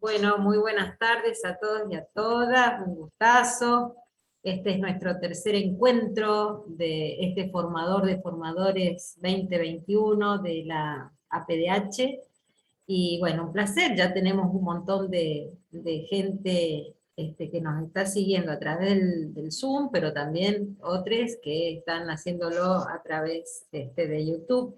Bueno, muy buenas tardes a todos y a todas, un gustazo. Este es nuestro tercer encuentro de este formador de formadores 2021 de la APDH. Y bueno, un placer, ya tenemos un montón de gente que nos está siguiendo a través del Zoom, pero también otros que están haciéndolo a través de YouTube.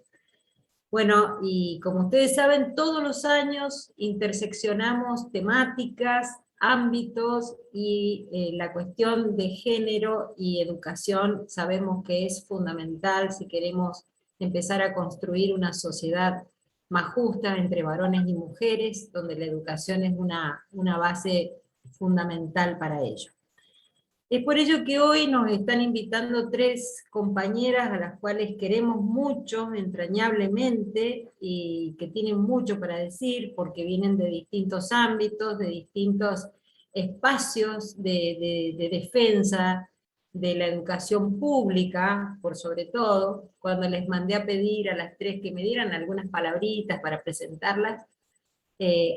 Bueno, y como ustedes saben, todos los años interseccionamos temáticas, ámbitos y la cuestión de género y educación sabemos que es fundamental si queremos empezar a construir una sociedad más justa entre varones y mujeres, donde la educación es una base fundamental para ello. Es por ello que hoy nos están invitando tres compañeras a las cuales queremos mucho, entrañablemente, y que tienen mucho para decir, porque vienen de distintos ámbitos, de distintos espacios de defensa de la educación pública, por sobre todo. Cuando les mandé a pedir a las tres que me dieran algunas palabritas para presentarlas,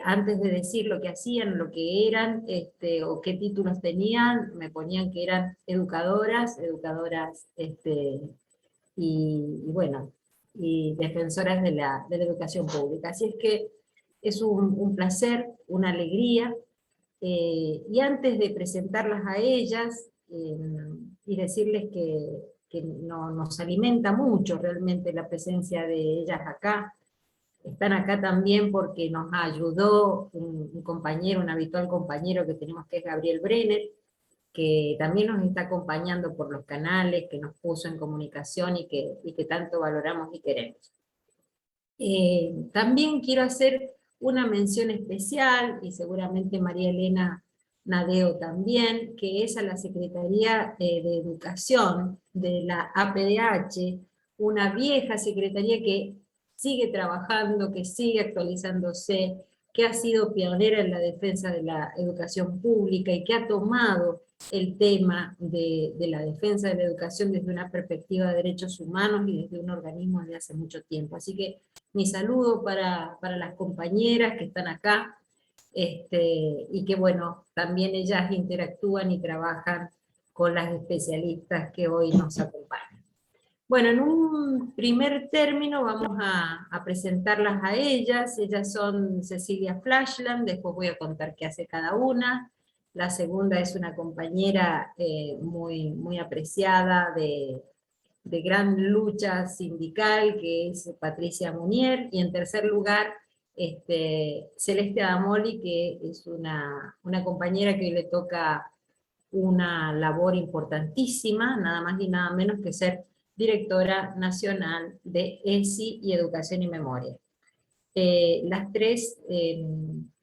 antes de decir lo que hacían, lo que eran, o qué títulos tenían, me ponían que eran educadoras, y bueno, y defensoras de la educación pública. Así es que es un placer, una alegría, y antes de presentarlas a ellas, y decirles que nos alimenta mucho realmente la presencia de ellas acá. Están acá también porque nos ayudó un compañero, un habitual compañero que tenemos, que es Gabriel Brenner, que también nos está acompañando por los canales, que nos puso en comunicación y que tanto valoramos y queremos. También quiero hacer una mención especial, y seguramente María Elena Nadeo también, que es a la Secretaría de Educación de la APDH, una vieja secretaría que sigue trabajando, que sigue actualizándose, que ha sido pionera en la defensa de la educación pública y que ha tomado el tema de la defensa de la educación desde una perspectiva de derechos humanos y desde un organismo desde hace mucho tiempo. Así que mi saludo para las compañeras que están acá, y que bueno, también ellas interactúan y trabajan con las especialistas que hoy nos acompañan. Bueno, en un primer término vamos a presentarlas a ellas. Ellas son Cecilia Flashland, después voy a contar qué hace cada una. La segunda es una compañera muy apreciada de gran lucha sindical, que es Patricia Munier, y en tercer lugar, Celeste Adamoli, que es una compañera que hoy le toca una labor importantísima, nada más y nada menos que ser directora nacional de ESI y Educación y Memoria. Las tres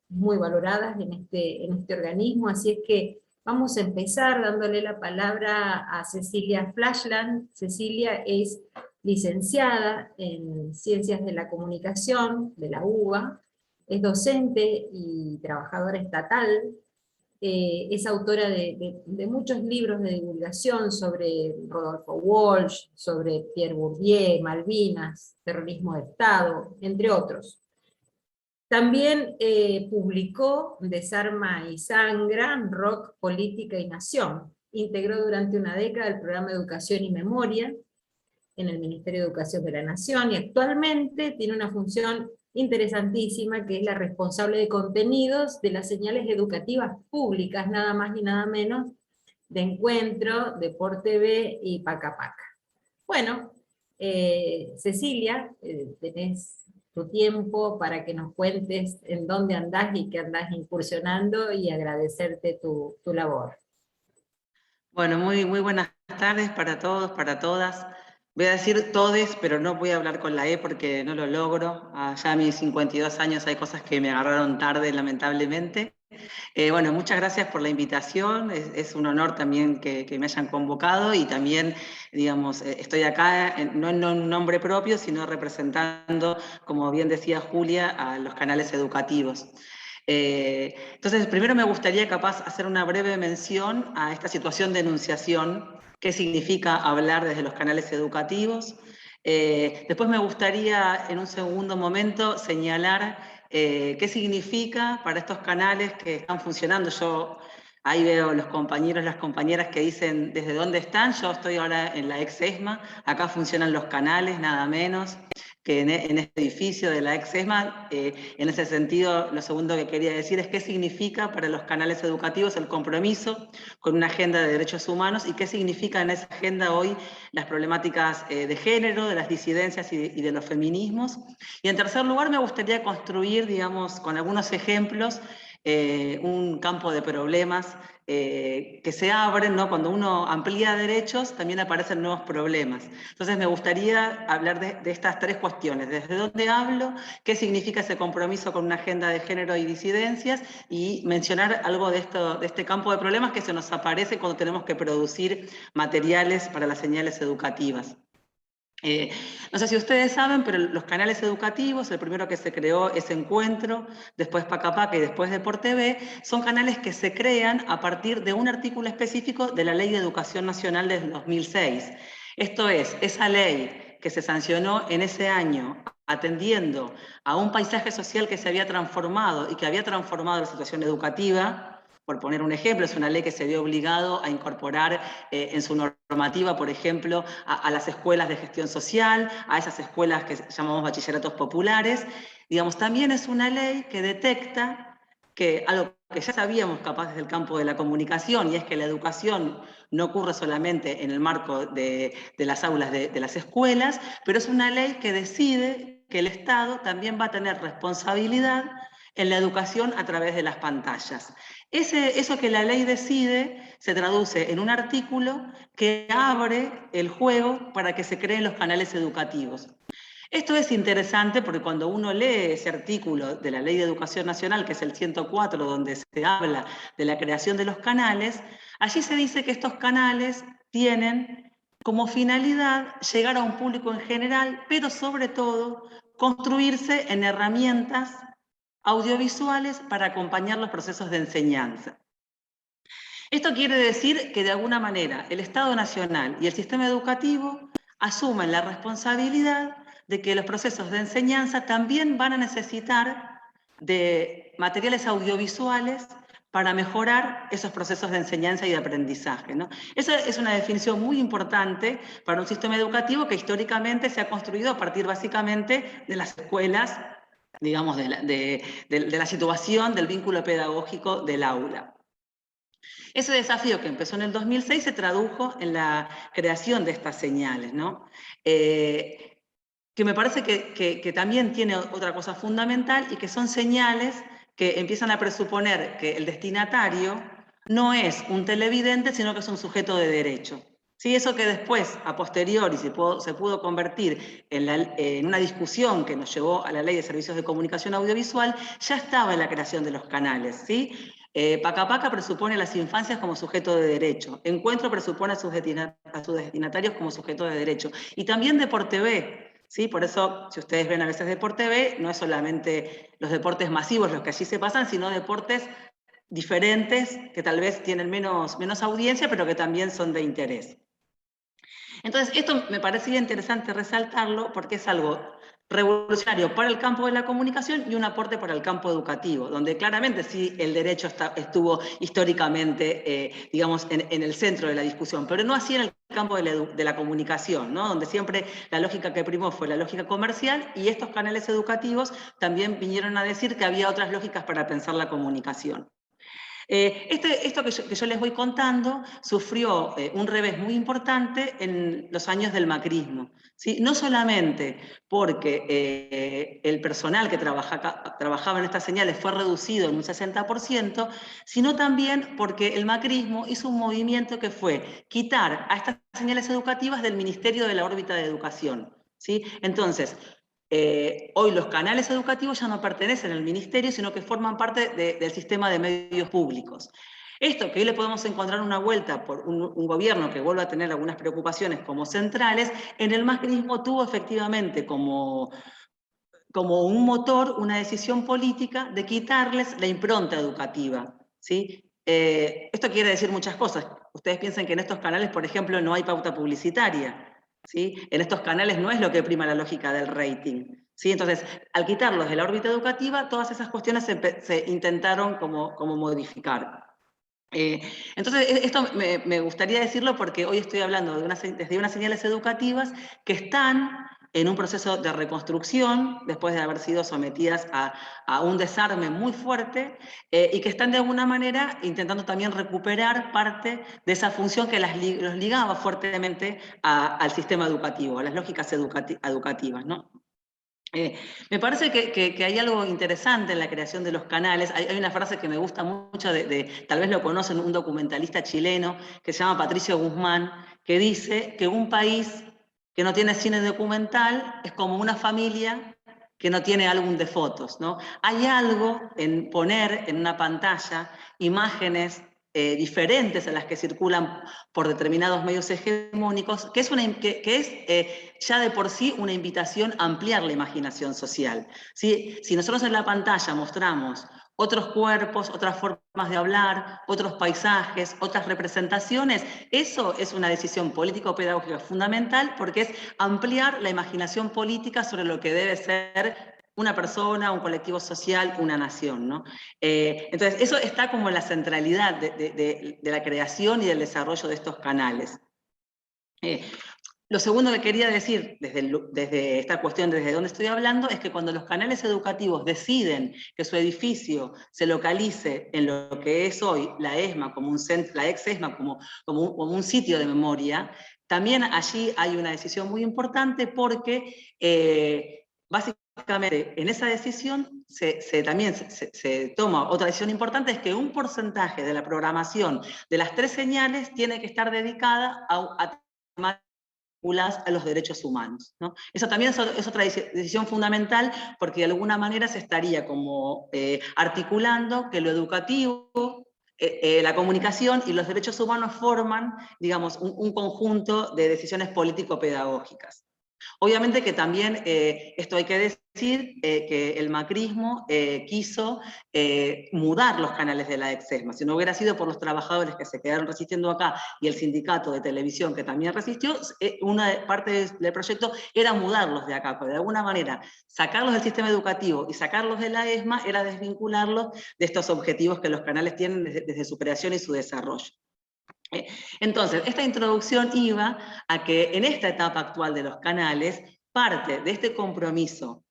muy valoradas en este organismo, así es que vamos a empezar dándole la palabra a Cecilia Flashland. Cecilia es licenciada en Ciencias de la Comunicación de la UBA, es docente y trabajadora estatal, es autora de muchos libros de divulgación sobre Rodolfo Walsh, sobre Pierre Bourdieu, Malvinas, terrorismo de Estado, entre otros. También publicó Desarma y Sangra, Rock, Política y Nación. Integró durante una década el programa Educación y Memoria en el Ministerio de Educación de la Nación, y actualmente tiene una función interesantísima, que es la responsable de contenidos de las señales educativas públicas, nada más y nada menos, de Encuentro, Deporte TV y Paca Paca. Bueno, Cecilia, tenés tu tiempo para que nos cuentes en dónde andás y qué andás incursionando, y agradecerte tu labor. Bueno, muy buenas tardes para todos, para todas. Voy a decir todes, pero no voy a hablar con la E porque no lo logro. Ya a mis 52 años hay cosas que me agarraron tarde, lamentablemente. Bueno, muchas gracias por la invitación. Es un honor también que me hayan convocado, y también, digamos, estoy acá no en un nombre propio, sino representando, como bien decía Julia, a los canales educativos. Entonces, primero me gustaría capaz hacer una breve mención a esta situación de enunciación, qué significa hablar desde los canales educativos. Después me gustaría, en un segundo momento, señalar qué significa para estos canales que están funcionando. Yo ahí veo los compañeros, las compañeras que dicen desde dónde están. Yo estoy ahora en la ex ESMA, acá funcionan los canales, nada menos que en este edificio de la ex ESMA. En ese sentido, lo segundo que quería decir es qué significa para los canales educativos el compromiso con una agenda de derechos humanos y qué significa en esa agenda hoy las problemáticas de género, de las disidencias y de los feminismos. Y en tercer lugar, me gustaría construir, digamos, con algunos ejemplos, un campo de problemas que se abren, ¿no? Cuando uno amplía derechos, también aparecen nuevos problemas. Entonces me gustaría hablar de estas tres cuestiones: desde dónde hablo, qué significa ese compromiso con una agenda de género y disidencias, y mencionar algo de este campo de problemas que se nos aparece cuando tenemos que producir materiales para las señales educativas. No sé si ustedes saben, pero los canales educativos, el primero que se creó es Encuentro, después Paca Paca y después DeporTV, son canales que se crean a partir de un artículo específico de la Ley de Educación Nacional del 2006. Esto es, esa ley que se sancionó en ese año, atendiendo a un paisaje social que se había transformado y que había transformado la situación educativa. Por poner un ejemplo, es una ley que se vio obligado a incorporar en su normativa, por ejemplo, a las escuelas de gestión social, a esas escuelas que llamamos bachilleratos populares. Digamos, también es una ley que detecta que algo que ya sabíamos capaz desde el campo de la comunicación, y es que la educación no ocurre solamente en el marco de las aulas de las escuelas, pero es una ley que decide que el Estado también va a tener responsabilidad en la educación a través de las pantallas. Eso que la ley decide se traduce en un artículo que abre el juego para que se creen los canales educativos. Esto es interesante porque cuando uno lee ese artículo de la Ley de Educación Nacional, que es el 104, donde se habla de la creación de los canales, allí se dice que estos canales tienen como finalidad llegar a un público en general, pero sobre todo construirse en herramientas audiovisuales para acompañar los procesos de enseñanza. Esto quiere decir que de alguna manera el Estado Nacional y el sistema educativo asumen la responsabilidad de que los procesos de enseñanza también van a necesitar de materiales audiovisuales para mejorar esos procesos de enseñanza y de aprendizaje, ¿no? Esa es una definición muy importante para un sistema educativo que históricamente se ha construido a partir básicamente de las escuelas, digamos, de la situación del vínculo pedagógico del aula. Ese desafío que empezó en el 2006 se tradujo en la creación de estas señales, ¿no? Que me parece que también tiene otra cosa fundamental, y que son señales que empiezan a presuponer que el destinatario no es un televidente, sino que es un sujeto de derecho. ¿Sí? Eso que después, a posteriori, se pudo convertir en una discusión que nos llevó a la Ley de Servicios de Comunicación Audiovisual, ya estaba en la creación de los canales, ¿sí? Paca Paca presupone a las infancias como sujeto de derecho. Encuentro presupone a sus destinatarios como sujeto de derecho. Y también DeporTV. ¿Sí? Por eso, si ustedes ven a veces DeporTV, no es solamente los deportes masivos los que allí se pasan, sino deportes diferentes que tal vez tienen menos audiencia, pero que también son de interés. Entonces, esto me parecía interesante resaltarlo porque es algo revolucionario para el campo de la comunicación y un aporte para el campo educativo, donde claramente sí el derecho estuvo históricamente, digamos, en el centro de la discusión, pero no así en el campo de la comunicación, ¿no? Donde siempre la lógica que primó fue la lógica comercial, y estos canales educativos también vinieron a decir que había otras lógicas para pensar la comunicación. Esto que yo les voy contando sufrió un revés muy importante en los años del macrismo, ¿sí? No solamente porque el personal que trabajaba en estas señales fue reducido en un 60%, sino también porque el macrismo hizo un movimiento que fue quitar a estas señales educativas del Ministerio de la órbita de Educación, ¿sí? Entonces, hoy los canales educativos ya no pertenecen al ministerio, sino que forman parte del sistema de medios públicos. Esto que hoy le podemos encontrar una vuelta por un gobierno que vuelve a tener algunas preocupaciones como centrales, en el macrismo tuvo efectivamente como un motor una decisión política de quitarles la impronta educativa, ¿sí? Esto quiere decir muchas cosas. Ustedes piensan que en estos canales, por ejemplo, no hay pauta publicitaria, ¿sí? En estos canales no es lo que prima la lógica del rating, ¿sí? Entonces, al quitarlos de la órbita educativa, todas esas cuestiones se intentaron como modificar. Entonces, esto me gustaría decirlo porque hoy estoy hablando desde unas señales educativas que están en un proceso de reconstrucción, después de haber sido sometidas a un desarme muy fuerte, y que están de alguna manera intentando también recuperar parte de esa función que los ligaba fuertemente al sistema educativo, a las lógicas educativas, ¿no? Me parece que hay algo interesante en la creación de los canales. Hay una frase que me gusta mucho, tal vez lo conocen, un documentalista chileno que se llama Patricio Guzmán, que dice que un país que no tiene cine documental es como una familia que no tiene álbum de fotos, ¿no? Hay algo en poner en una pantalla imágenes diferentes a las que circulan por determinados medios hegemónicos, que es ya de por sí una invitación a ampliar la imaginación social. ¿Sí? Si nosotros en la pantalla mostramos otros cuerpos, otras formas de hablar, otros paisajes, otras representaciones, eso es una decisión político-pedagógica fundamental porque es ampliar la imaginación política sobre lo que debe ser una persona, un colectivo social, una nación, ¿no? Entonces, eso está como en la centralidad de la creación y del desarrollo de estos canales. Lo segundo que quería decir, desde esta cuestión, desde donde estoy hablando, es que cuando los canales educativos deciden que su edificio se localice en lo que es hoy la ESMA, la ex-ESMA, como un sitio de memoria, también allí hay una decisión muy importante porque básicamente en esa decisión también se toma otra decisión importante, es que un porcentaje de la programación de las 3 señales tiene que estar dedicada a a los derechos humanos, ¿no? Eso también es otra decisión fundamental porque de alguna manera se estaría como articulando que lo educativo, la comunicación y los derechos humanos forman, digamos, un conjunto de decisiones político-pedagógicas. Obviamente que también esto hay que decir que el macrismo quiso mudar los canales de la ex-ESMA. Si no hubiera sido por los trabajadores que se quedaron resistiendo acá y el sindicato de televisión que también resistió, una parte del proyecto era mudarlos de acá, pero de alguna manera sacarlos del sistema educativo y sacarlos de la ESMA era desvincularlos de estos objetivos que los canales tienen desde su creación y su desarrollo. Entonces, esta introducción iba a que en esta etapa actual de los canales, parte de este compromiso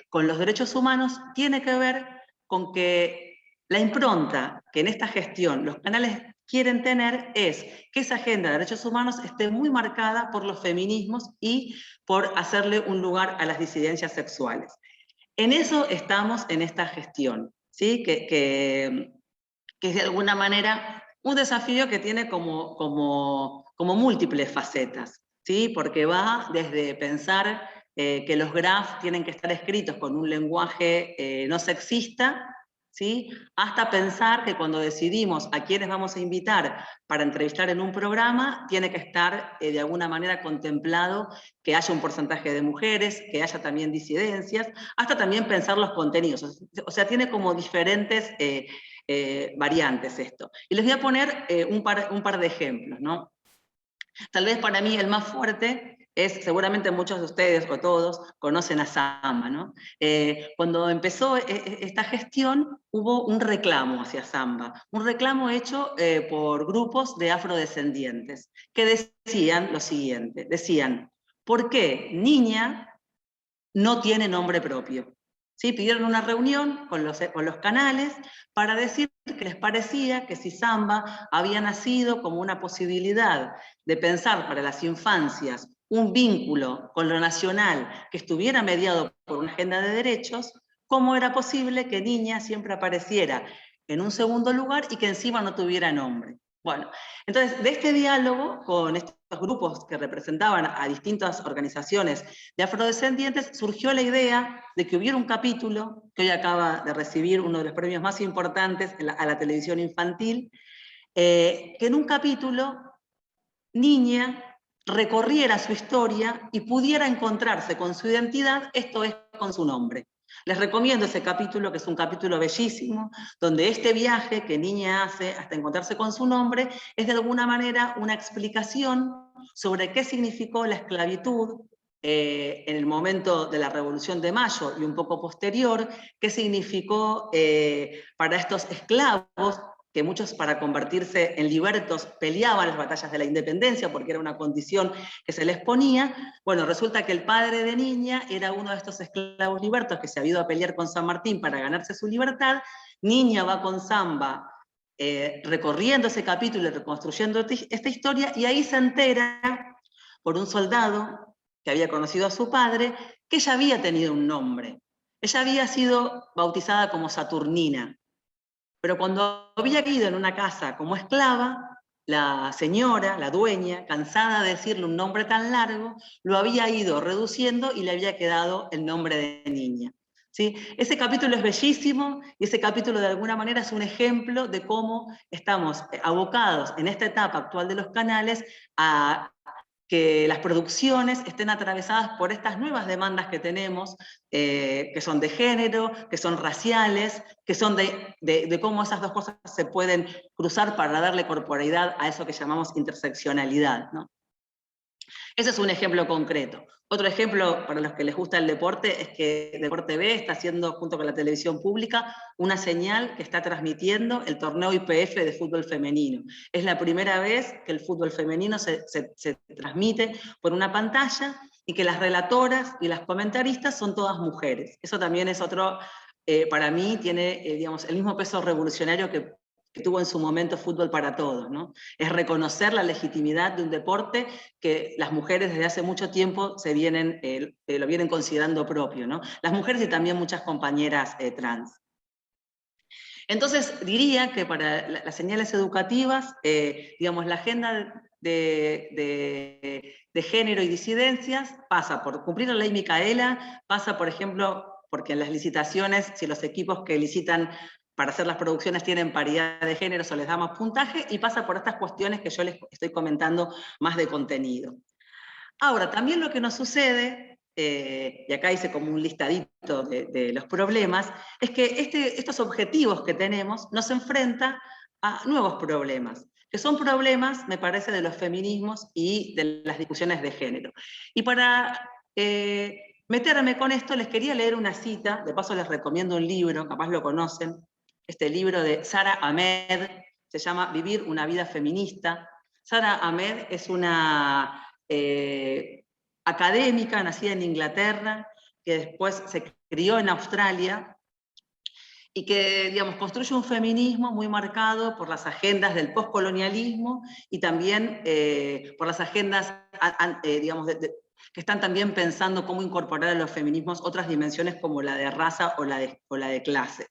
con los derechos humanos tiene que ver con que la impronta que en esta gestión los canales quieren tener es que esa agenda de derechos humanos esté muy marcada por los feminismos y por hacerle un lugar a las disidencias sexuales. En eso estamos en esta gestión, ¿sí? Que es de alguna manera un desafío que tiene como múltiples facetas, ¿sí? Porque va desde pensar que los graph tienen que estar escritos con un lenguaje no sexista, ¿sí? Hasta pensar que cuando decidimos a quiénes vamos a invitar para entrevistar en un programa, tiene que estar de alguna manera contemplado que haya un porcentaje de mujeres, que haya también disidencias, hasta también pensar los contenidos. O sea, tiene como diferentes variantes esto. Y les voy a poner un par de ejemplos, ¿no? Tal vez para mí el más fuerte es, seguramente muchos de ustedes o todos conocen a Samba, ¿no? Cuando empezó esta gestión hubo un reclamo hacia Samba, un reclamo hecho por grupos de afrodescendientes que decían lo siguiente, decían, ¿por qué Niña no tiene nombre propio? ¿Sí? Pidieron una reunión con los canales para decir que les parecía que si Samba había nacido como una posibilidad de pensar para las infancias un vínculo con lo nacional que estuviera mediado por una agenda de derechos, ¿cómo era posible que Niña siempre apareciera en un segundo lugar y que encima no tuviera nombre? Bueno, entonces de este diálogo con estos grupos que representaban a distintas organizaciones de afrodescendientes, surgió la idea de que hubiera un capítulo, que hoy acaba de recibir uno de los premios más importantes a la televisión infantil, que en un capítulo Niña recorriera su historia y pudiera encontrarse con su identidad, esto es, con su nombre. Les recomiendo ese capítulo, que es un capítulo bellísimo, donde este viaje que Niña hace hasta encontrarse con su nombre es de alguna manera una explicación sobre qué significó la esclavitud en el momento de la Revolución de Mayo y un poco posterior, qué significó para estos esclavos, que muchos para convertirse en libertos peleaban las batallas de la independencia porque era una condición que se les ponía. Bueno, resulta que el padre de Niña era uno de estos esclavos libertos que se había ido a pelear con San Martín para ganarse su libertad. Niña va con Zamba recorriendo ese capítulo y reconstruyendo esta historia, y ahí se entera por un soldado que había conocido a su padre, que ella había tenido un nombre. Ella había sido bautizada como Saturnina, pero cuando había ido en una casa como esclava, la señora, la dueña, cansada de decirle un nombre tan largo, lo había ido reduciendo y le había quedado el nombre de Niña. ¿Sí? Ese capítulo es bellísimo, y ese capítulo de alguna manera es un ejemplo de cómo estamos abocados en esta etapa actual de los canales a que las producciones estén atravesadas por estas nuevas demandas que tenemos, que son de género, que son raciales, que son de cómo esas dos cosas se pueden cruzar para darle corporeidad a eso que llamamos interseccionalidad, ¿no? Ese es un ejemplo concreto. Otro ejemplo, para los que les gusta el deporte, es que Deporte B está haciendo, junto con la televisión pública, una señal que está transmitiendo el torneo IPF de fútbol femenino. Es la primera vez que el fútbol femenino se transmite por una pantalla, y que las relatoras y las comentaristas son todas mujeres. Eso también es otro, para mí, tiene digamos, el mismo peso revolucionario que tuvo en su momento Fútbol para Todos, ¿no? Es reconocer la legitimidad de un deporte que las mujeres desde hace mucho tiempo lo vienen considerando propio, ¿no? Las mujeres y también muchas compañeras trans. Entonces diría que para las señales educativas, digamos, la agenda de género y disidencias pasa por cumplir la ley Micaela, pasa, por ejemplo, porque en las licitaciones, si los equipos que licitan para hacer las producciones tienen paridad de género, o les da más puntaje, y pasa por estas cuestiones que yo les estoy comentando más de contenido. Ahora, también lo que nos sucede, y acá hice como un listadito de los problemas, es que estos objetivos que tenemos nos enfrentan a nuevos problemas, que son problemas, me parece, de los feminismos y de las discusiones de género. Y para meterme con esto, les quería leer una cita, de paso les recomiendo un libro, capaz lo conocen, este libro de Sara Ahmed, se llama Vivir una vida feminista. Sara Ahmed es una académica nacida en Inglaterra, que después se crió en Australia, y que, digamos, construye un feminismo muy marcado por las agendas del postcolonialismo y también por las agendas, digamos, que están también pensando cómo incorporar a los feminismos otras dimensiones como la de raza o la de clase.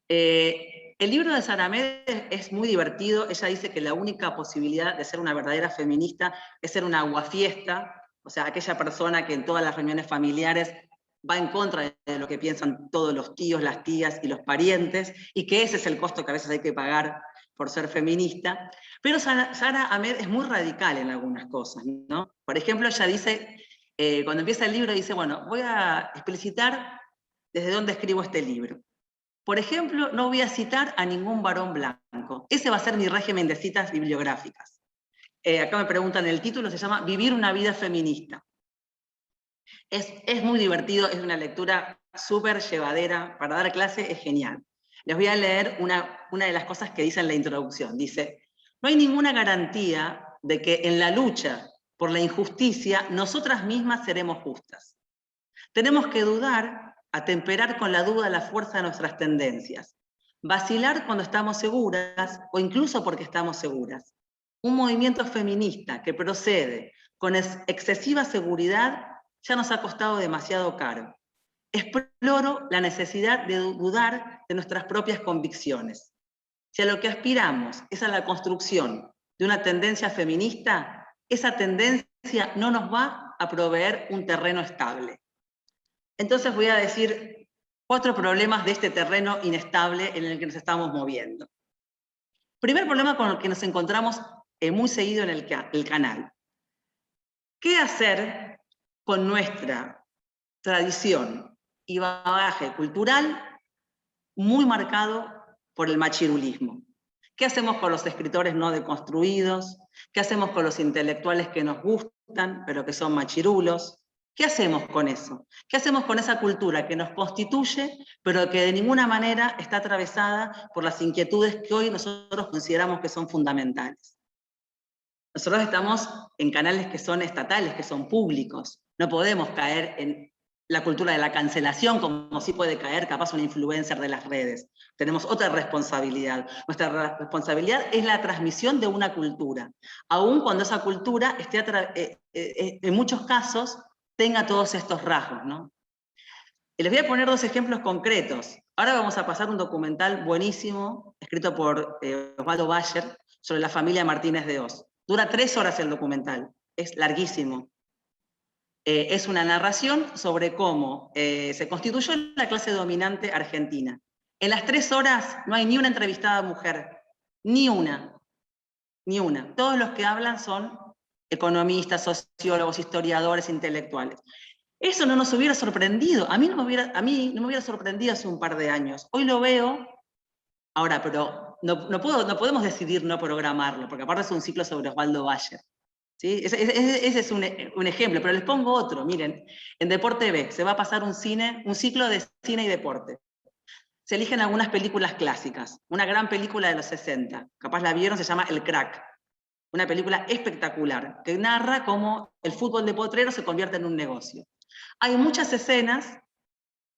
El libro de Sara Ahmed es muy divertido. Ella dice que la única posibilidad de ser una verdadera feminista es ser una aguafiesta, o sea, aquella persona que en todas las reuniones familiares va en contra de lo que piensan todos los tíos, las tías y los parientes, y que ese es el costo que a veces hay que pagar por ser feminista. Pero Sara Ahmed es muy radical en algunas cosas, ¿no? Por ejemplo, ella dice, cuando empieza el libro, dice, bueno, voy a explicitar desde dónde escribo este libro. Por ejemplo, no voy a citar a ningún varón blanco. Ese va a ser mi régimen de citas bibliográficas. Acá me preguntan, el título se llama Vivir una vida feminista. Es muy divertido, es una lectura súper llevadera, para dar clase es genial. Les voy a leer una de las cosas que dice en la introducción. Dice, no hay ninguna garantía de que en la lucha por la injusticia nosotras mismas seremos justas. Tenemos que dudar, atemperar con la duda la fuerza de nuestras tendencias, vacilar cuando estamos seguras o incluso porque estamos seguras. Un movimiento feminista que procede con excesiva seguridad ya nos ha costado demasiado caro. Exploro la necesidad de dudar de nuestras propias convicciones. Si a lo que aspiramos es a la construcción de una tendencia feminista, esa tendencia no nos va a proveer un terreno estable. Entonces voy a decir 4 problemas de este terreno inestable en el que nos estamos moviendo. Primer problema con el que nos encontramos muy seguido en el canal. ¿Qué hacer con nuestra tradición y bagaje cultural muy marcado por el machirulismo? ¿Qué hacemos con los escritores no deconstruidos? ¿Qué hacemos con los intelectuales que nos gustan, pero que son machirulos? ¿Qué hacemos con eso? ¿Qué hacemos con esa cultura que nos constituye, pero que de ninguna manera está atravesada por las inquietudes que hoy nosotros consideramos que son fundamentales? Nosotros estamos en canales que son estatales, que son públicos. No podemos caer en la cultura de la cancelación, como sí puede caer capaz un influencer de las redes. Tenemos otra responsabilidad. Nuestra responsabilidad es la transmisión de una cultura, aun cuando esa cultura esté en muchos casos tenga todos estos rasgos, ¿no? Y les voy a poner dos ejemplos concretos. Ahora vamos a pasar un documental buenísimo, escrito por Osvaldo Bayer, sobre la familia Martínez de Oz. Dura 3 horas el documental, es larguísimo. Es una narración sobre cómo se constituyó la clase dominante argentina. En las 3 horas no hay ni una entrevistada mujer, ni una. Todos los que hablan son economistas, sociólogos, historiadores, intelectuales. Eso no nos hubiera sorprendido, a mí no me hubiera sorprendido hace un par de años. Hoy lo veo, ahora, pero no podemos decidir no programarlo, porque aparte es un ciclo sobre Osvaldo Bayer. ¿Sí? Ese es un ejemplo, pero les pongo otro. Miren, en Deporte B se va a pasar un ciclo de cine y deporte. Se eligen algunas películas clásicas. Una gran película de los 60, capaz la vieron, se llama El Crack. Una película espectacular, que narra cómo el fútbol de potrero se convierte en un negocio. Hay muchas escenas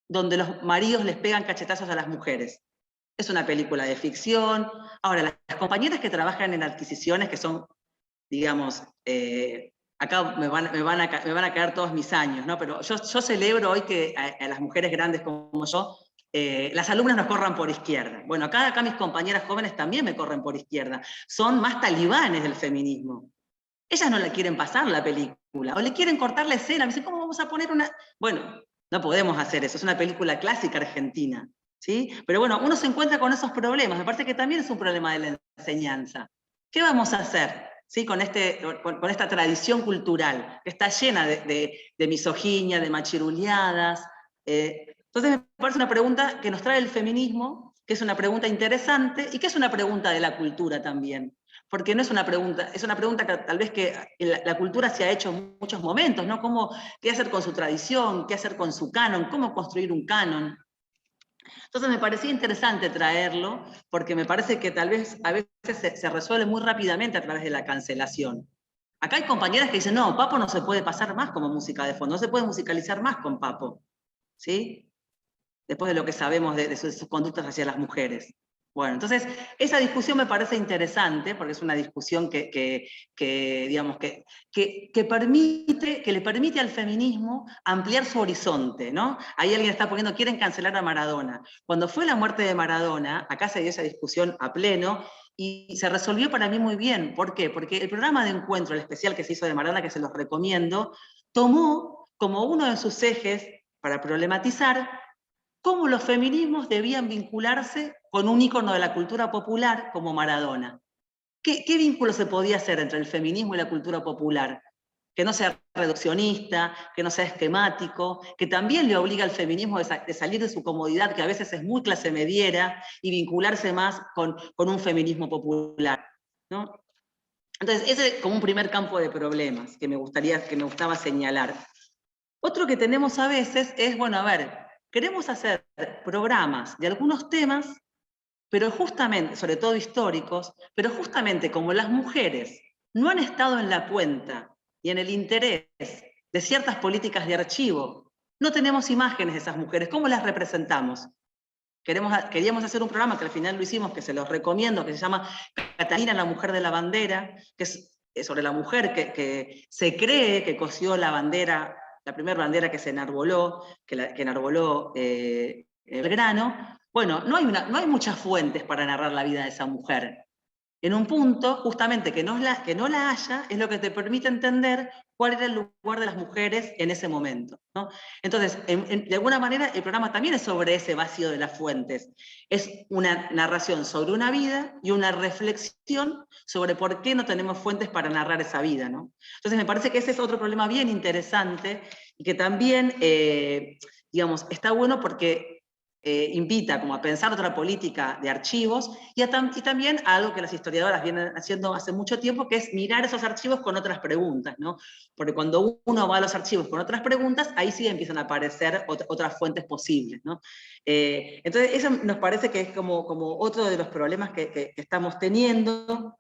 donde los maridos les pegan cachetazos a las mujeres. Es una película de ficción. Ahora, las compañeras que trabajan en adquisiciones, que son, digamos, acá me van a caer todos mis años, ¿no? Pero yo celebro hoy que a las mujeres grandes como yo, las alumnas nos corran por izquierda. Bueno, acá mis compañeras jóvenes también me corren por izquierda. Son más talibanes del feminismo. Ellas no la quieren pasar la película, o le quieren cortar la escena. Me dicen, ¿cómo vamos a poner una...? Bueno, no podemos hacer eso, es una película clásica argentina, ¿sí? Pero bueno, uno se encuentra con esos problemas, me parece que también es un problema de la enseñanza. ¿Qué vamos a hacer, ¿sí? con esta tradición cultural que está llena de misoginia, de machiruleadas? Entonces me parece una pregunta que nos trae el feminismo, que es una pregunta interesante y que es una pregunta de la cultura también. Porque no es una pregunta, es una pregunta que tal vez que la cultura se ha hecho en muchos momentos, ¿no? ¿Qué hacer con su tradición? ¿Qué hacer con su canon? ¿Cómo construir un canon? Entonces me parecía interesante traerlo, porque me parece que tal vez a veces se resuelve muy rápidamente a través de la cancelación. Acá hay compañeras que dicen, no, Papo no se puede pasar más como música de fondo, no se puede musicalizar más con Papo, ¿sí? Después de lo que sabemos de sus conductas hacia las mujeres. Bueno, entonces, esa discusión me parece interesante, porque es una discusión que le permite al feminismo ampliar su horizonte, ¿no? Ahí alguien está poniendo, quieren cancelar a Maradona. Cuando fue la muerte de Maradona, acá se dio esa discusión a pleno, y se resolvió para mí muy bien. ¿Por qué? Porque el programa de encuentro, el especial que se hizo de Maradona, que se los recomiendo, tomó como uno de sus ejes para problematizar cómo los feminismos debían vincularse con un ícono de la cultura popular como Maradona. ¿Qué vínculo se podía hacer entre el feminismo y la cultura popular? Que no sea reduccionista, que no sea esquemático, que también le obliga al feminismo de salir de su comodidad, que a veces es muy clase mediera, y vincularse más con un feminismo popular, ¿no? Entonces, ese es como un primer campo de problemas que me gustaba señalar. Otro que tenemos a veces es, bueno, a ver, queremos hacer programas de algunos temas, pero justamente, sobre todo históricos, pero justamente como las mujeres no han estado en la cuenta y en el interés de ciertas políticas de archivo, no tenemos imágenes de esas mujeres, ¿cómo las representamos? Queríamos hacer un programa que al final lo hicimos, que se los recomiendo, que se llama Catalina, la mujer de la bandera, que es sobre la mujer que se cree que cosió la bandera, la primera bandera que se enarboló, que enarboló Belgrano. Bueno, no hay muchas fuentes para narrar la vida de esa mujer. En un punto, justamente, que no la haya, es lo que te permite entender cuál era el lugar de las mujeres en ese momento, ¿no? Entonces, de alguna manera, el programa también es sobre ese vacío de las fuentes. Es una narración sobre una vida y una reflexión sobre por qué no tenemos fuentes para narrar esa vida, ¿no? Entonces, me parece que ese es otro problema bien interesante y que también, digamos, está bueno porque invita como a pensar otra política de archivos y también a algo que las historiadoras vienen haciendo hace mucho tiempo, que es mirar esos archivos con otras preguntas, ¿no? Porque cuando uno va a los archivos con otras preguntas, ahí sí empiezan a aparecer otras fuentes posibles, ¿no? Entonces eso nos parece que es como otro de los problemas que estamos teniendo,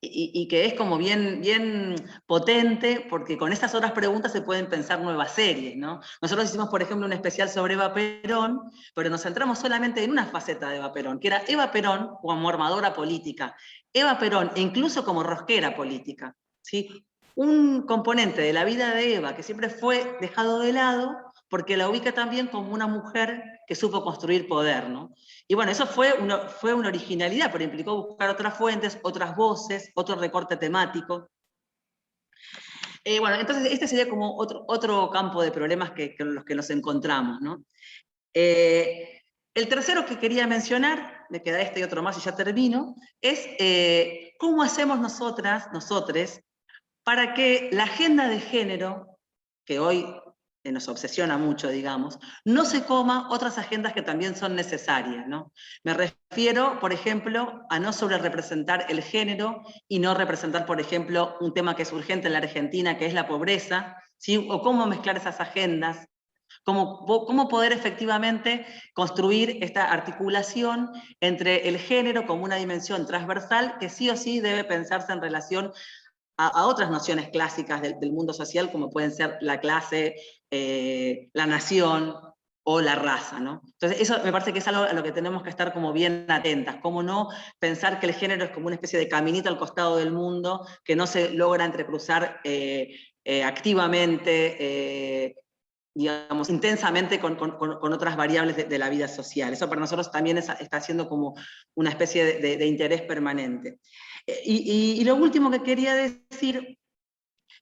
y que es como bien potente, porque con esas otras preguntas se pueden pensar nuevas series, ¿no? Nosotros hicimos, por ejemplo, un especial sobre Eva Perón, pero nos centramos solamente en una faceta de Eva Perón, que era Eva Perón como armadora política, Eva Perón e incluso como rosquera política, ¿sí? Un componente de la vida de Eva que siempre fue dejado de lado, porque la ubica también como una mujer que supo construir poder, ¿no? Y bueno, eso fue una originalidad, pero implicó buscar otras fuentes, otras voces, otro recorte temático. Bueno, entonces este sería como otro campo de problemas con los que nos encontramos, ¿no? El tercero que quería mencionar, me queda este y otro más y ya termino, es cómo hacemos nosotres, para que la agenda de género, que hoy nos obsesiona mucho, digamos, no se coma otras agendas que también son necesarias, ¿no? Me refiero, por ejemplo, a no sobrerepresentar el género y no representar, por ejemplo, un tema que es urgente en la Argentina, que es la pobreza, ¿sí? O cómo mezclar esas agendas, cómo poder efectivamente construir esta articulación entre el género como una dimensión transversal que sí o sí debe pensarse en relación a otras nociones clásicas del mundo social, como pueden ser la clase, la nación o la raza, ¿no? Entonces eso me parece que es algo a lo que tenemos que estar como bien atentas, cómo no pensar que el género es como una especie de caminito al costado del mundo que no se logra entrecruzar activamente, digamos, intensamente con otras variables de la vida social. Eso para nosotros también está siendo como una especie de interés permanente. Y lo último que quería decir,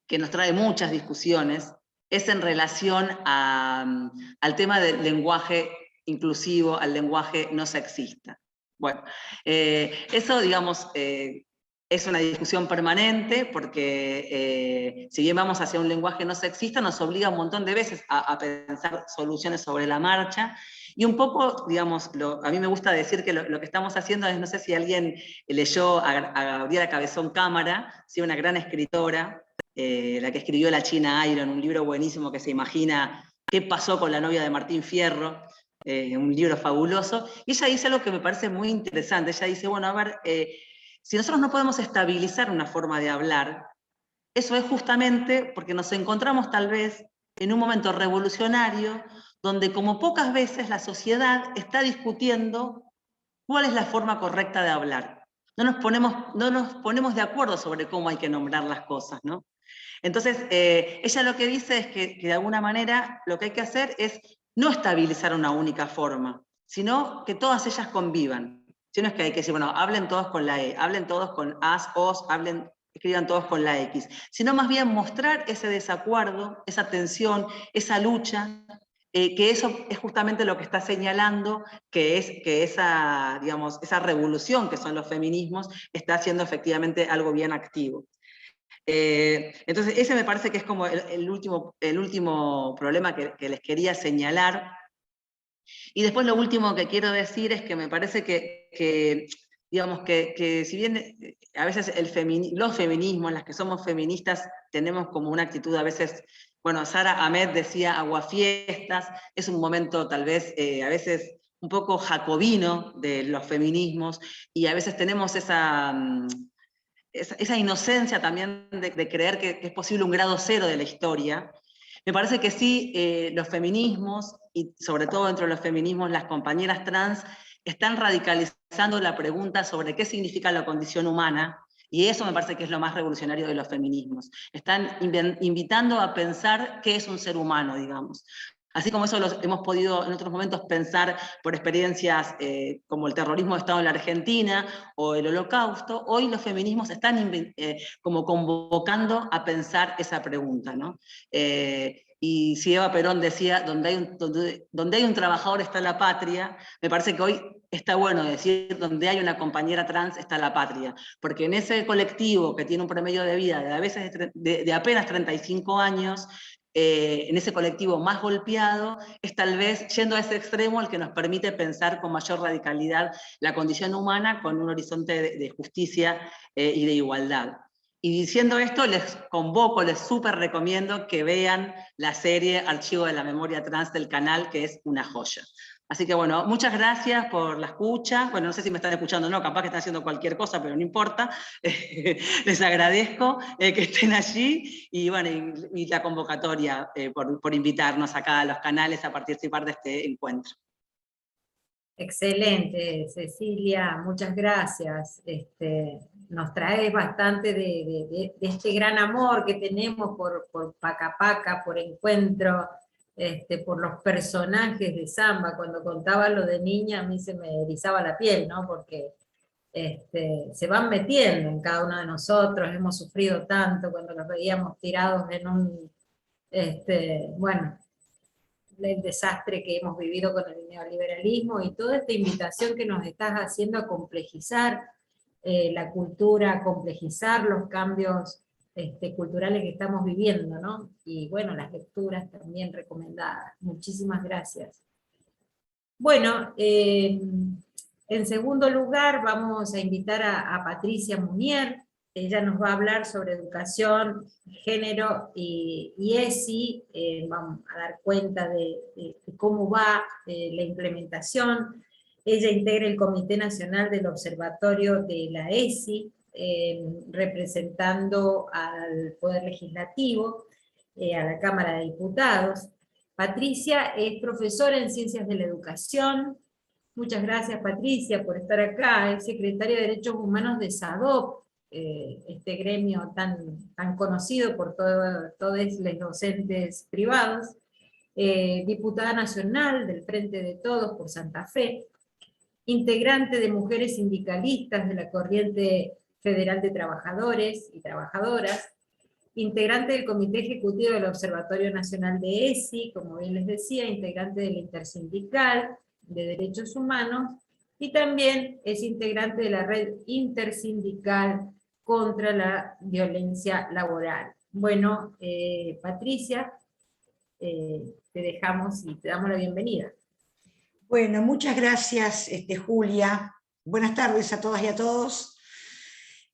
que nos trae muchas discusiones, es en relación al tema del lenguaje inclusivo, al lenguaje no sexista. Bueno, eso, digamos, es una discusión permanente, porque si bien vamos hacia un lenguaje no sexista, nos obliga un montón de veces a pensar soluciones sobre la marcha, y un poco, digamos, a mí me gusta decir que lo que estamos haciendo es, no sé si alguien leyó a Gabriela Cabezón Cámara, ¿sí? Una gran escritora, la que escribió La China Iron, un libro buenísimo que se imagina qué pasó con la novia de Martín Fierro, un libro fabuloso, y ella dice algo que me parece muy interesante. Ella dice, bueno, a ver, si nosotros no podemos estabilizar una forma de hablar, eso es justamente porque nos encontramos tal vez en un momento revolucionario donde como pocas veces la sociedad está discutiendo cuál es la forma correcta de hablar. No nos ponemos de acuerdo sobre cómo hay que nombrar las cosas, ¿no? Entonces, ella lo que dice es que de alguna manera lo que hay que hacer es no estabilizar una única forma, sino que todas ellas convivan. Si no es que hay que decir, bueno, hablen todos con la E, hablen todos con as, os, escriban todos con la X, sino más bien mostrar ese desacuerdo, esa tensión, esa lucha, que eso es justamente lo que está señalando que esa, digamos, esa revolución que son los feminismos está haciendo efectivamente algo bien activo. Entonces ese me parece que es como el último problema que les quería señalar. Y después lo último que quiero decir es que me parece digamos, que si bien a veces los feminismos, las que somos feministas, tenemos como una actitud a veces, bueno, Sara Ahmed decía aguafiestas, es un momento tal vez a veces un poco jacobino de los feminismos, y a veces tenemos esa inocencia también de creer que es posible un grado cero de la historia. Me parece que sí, los feminismos, y sobre todo dentro de los feminismos las compañeras trans, están radicalizando la pregunta sobre qué significa la condición humana, y eso me parece que es lo más revolucionario de los feminismos. Están invitando a pensar qué es un ser humano, digamos. Así como eso hemos podido en otros momentos pensar por experiencias como el terrorismo de Estado en la Argentina o el Holocausto, hoy los feminismos están como convocando a pensar esa pregunta, ¿no? Y si Eva Perón decía, donde hay un trabajador está la patria, me parece que hoy está bueno decir, donde hay una compañera trans está la patria, porque en ese colectivo que tiene un promedio de vida de a veces de apenas 35 años, en ese colectivo más golpeado, es tal vez yendo a ese extremo el que nos permite pensar con mayor radicalidad la condición humana con un horizonte de justicia y de igualdad. Y diciendo esto, les convoco, les súper recomiendo que vean la serie Archivo de la Memoria Trans del canal, que es una joya. Así que bueno, muchas gracias por la escucha. Bueno, no sé si me están escuchando o no, capaz que están haciendo cualquier cosa, pero no importa. Les agradezco que estén allí y bueno, y la convocatoria por invitarnos acá a los canales a participar de este encuentro. Excelente, Cecilia, muchas gracias. Nos trae bastante de este gran amor que tenemos por Paca Paca, por Encuentro, por los personajes de Samba. Cuando contaba lo de niña a mí se me erizaba la piel, ¿no? Porque se van metiendo en cada uno de nosotros, hemos sufrido tanto cuando los veíamos tirados en un, bueno, el desastre que hemos vivido con el neoliberalismo y toda esta invitación que nos estás haciendo a complejizar la cultura, a complejizar los cambios culturales que estamos viviendo, ¿no? Y bueno, las lecturas también recomendadas. Muchísimas gracias. Bueno, en segundo lugar vamos a invitar a Patricia Munier. Ella nos va a hablar sobre educación, género y ESI, vamos a dar cuenta de cómo va la implementación. Ella integra el Comité Nacional del Observatorio de la ESI, representando al Poder Legislativo, a la Cámara de Diputados. Patricia es profesora en Ciencias de la Educación. Muchas gracias, Patricia, por estar acá. Es secretaria de Derechos Humanos de SADOP, este gremio tan conocido por todos los docentes privados, diputada nacional del Frente de Todos por Santa Fe, integrante de Mujeres Sindicalistas de la Corriente Federal de Trabajadores y Trabajadoras, integrante del Comité Ejecutivo del Observatorio Nacional de ESI, como bien les decía, integrante de la Intersindical de Derechos Humanos, y también es integrante de la Red Intersindical contra la Violencia Laboral. Bueno, Patricia, te dejamos y te damos la bienvenida. Bueno, muchas gracias, Julia. Buenas tardes a todas y a todos.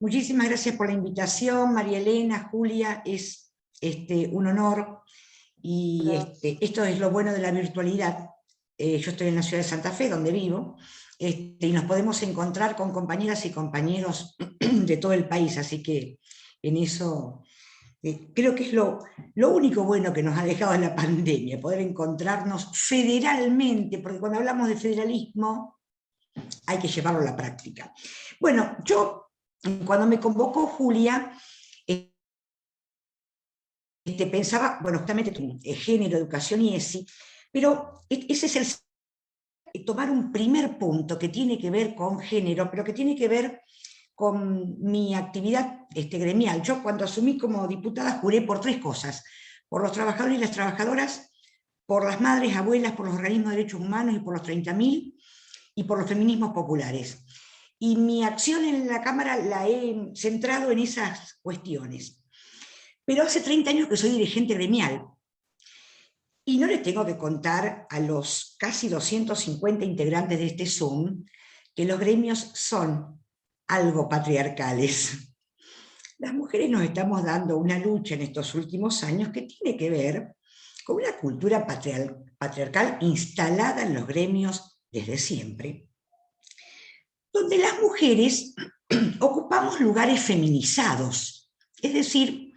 Muchísimas gracias por la invitación, María Elena, Julia, es un honor. Y esto es lo bueno de la virtualidad. Yo estoy en la ciudad de Santa Fe, donde vivo, y nos podemos encontrar con compañeras y compañeros de todo el país, así que en eso creo que es lo único bueno que nos ha dejado la pandemia, poder encontrarnos federalmente, porque cuando hablamos de federalismo hay que llevarlo a la práctica. Bueno, yo, cuando me convocó Julia, pensaba, bueno, justamente género, educación y ESI, pero ese es tomar un primer punto que tiene que ver con género, pero que tiene que ver con mi actividad gremial. Yo cuando asumí como diputada juré por tres cosas: por los trabajadores y las trabajadoras, por las madres, abuelas, por los organismos de derechos humanos y por los 30.000, y por los feminismos populares. Y mi acción en la Cámara la he centrado en esas cuestiones. Pero hace 30 años que soy dirigente gremial, y no les tengo que contar a los casi 250 integrantes de este Zoom que los gremios son algo patriarcales. Las mujeres nos estamos dando una lucha en estos últimos años que tiene que ver con una cultura patriarcal instalada en los gremios desde siempre, donde las mujeres ocupamos lugares feminizados, es decir,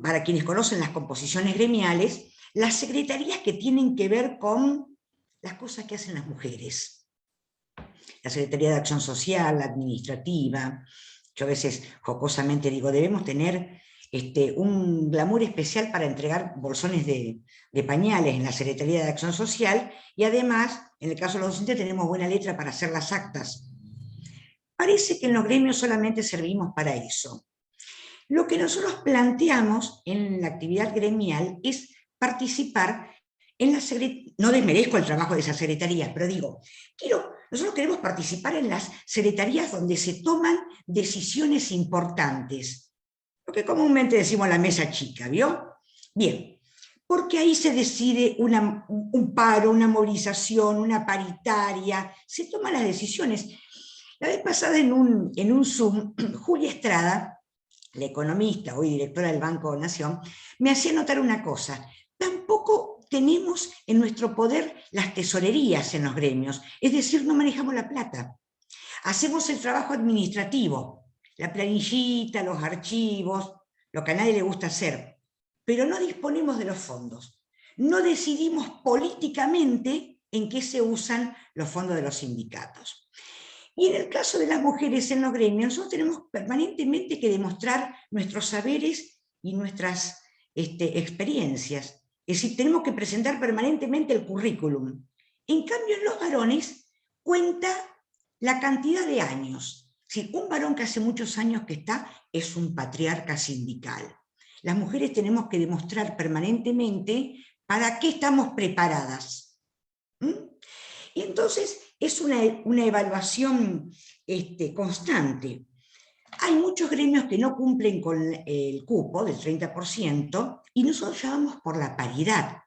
para quienes conocen las composiciones gremiales, las secretarías que tienen que ver con las cosas que hacen las mujeres. La Secretaría de Acción Social, la administrativa. Yo a veces jocosamente digo, debemos tener un glamour especial para entregar bolsones de pañales en la Secretaría de Acción Social, y además, en el caso de los docentes, tenemos buena letra para hacer las actas. Parece que en los gremios solamente servimos para eso. Lo que nosotros planteamos en la actividad gremial es participar en la secretaría. No desmerezco el trabajo de esas secretarías, pero digo, nosotros queremos participar en las secretarías donde se toman decisiones importantes, lo que comúnmente decimos la mesa chica, ¿vio? Bien, porque ahí se decide un paro, una movilización, una paritaria, se toman las decisiones. La vez pasada en un Zoom, Julia Estrada, la economista, hoy directora del Banco Nación, me hacía notar una cosa: tampoco tenemos en nuestro poder las tesorerías en los gremios, es decir, no manejamos la plata. Hacemos el trabajo administrativo, la planillita, los archivos, lo que a nadie le gusta hacer, pero no disponemos de los fondos. No decidimos políticamente en qué se usan los fondos de los sindicatos. Y en el caso de las mujeres en los gremios, nosotros tenemos permanentemente que demostrar nuestros saberes y nuestras experiencias. Es decir, tenemos que presentar permanentemente el currículum. En cambio, en los varones cuenta la cantidad de años. Es decir, un varón que hace muchos años que está es un patriarca sindical. Las mujeres tenemos que demostrar permanentemente para qué estamos preparadas. Y entonces es una evaluación constante. Hay muchos gremios que no cumplen con el cupo del 30% y nosotros llamamos por la paridad.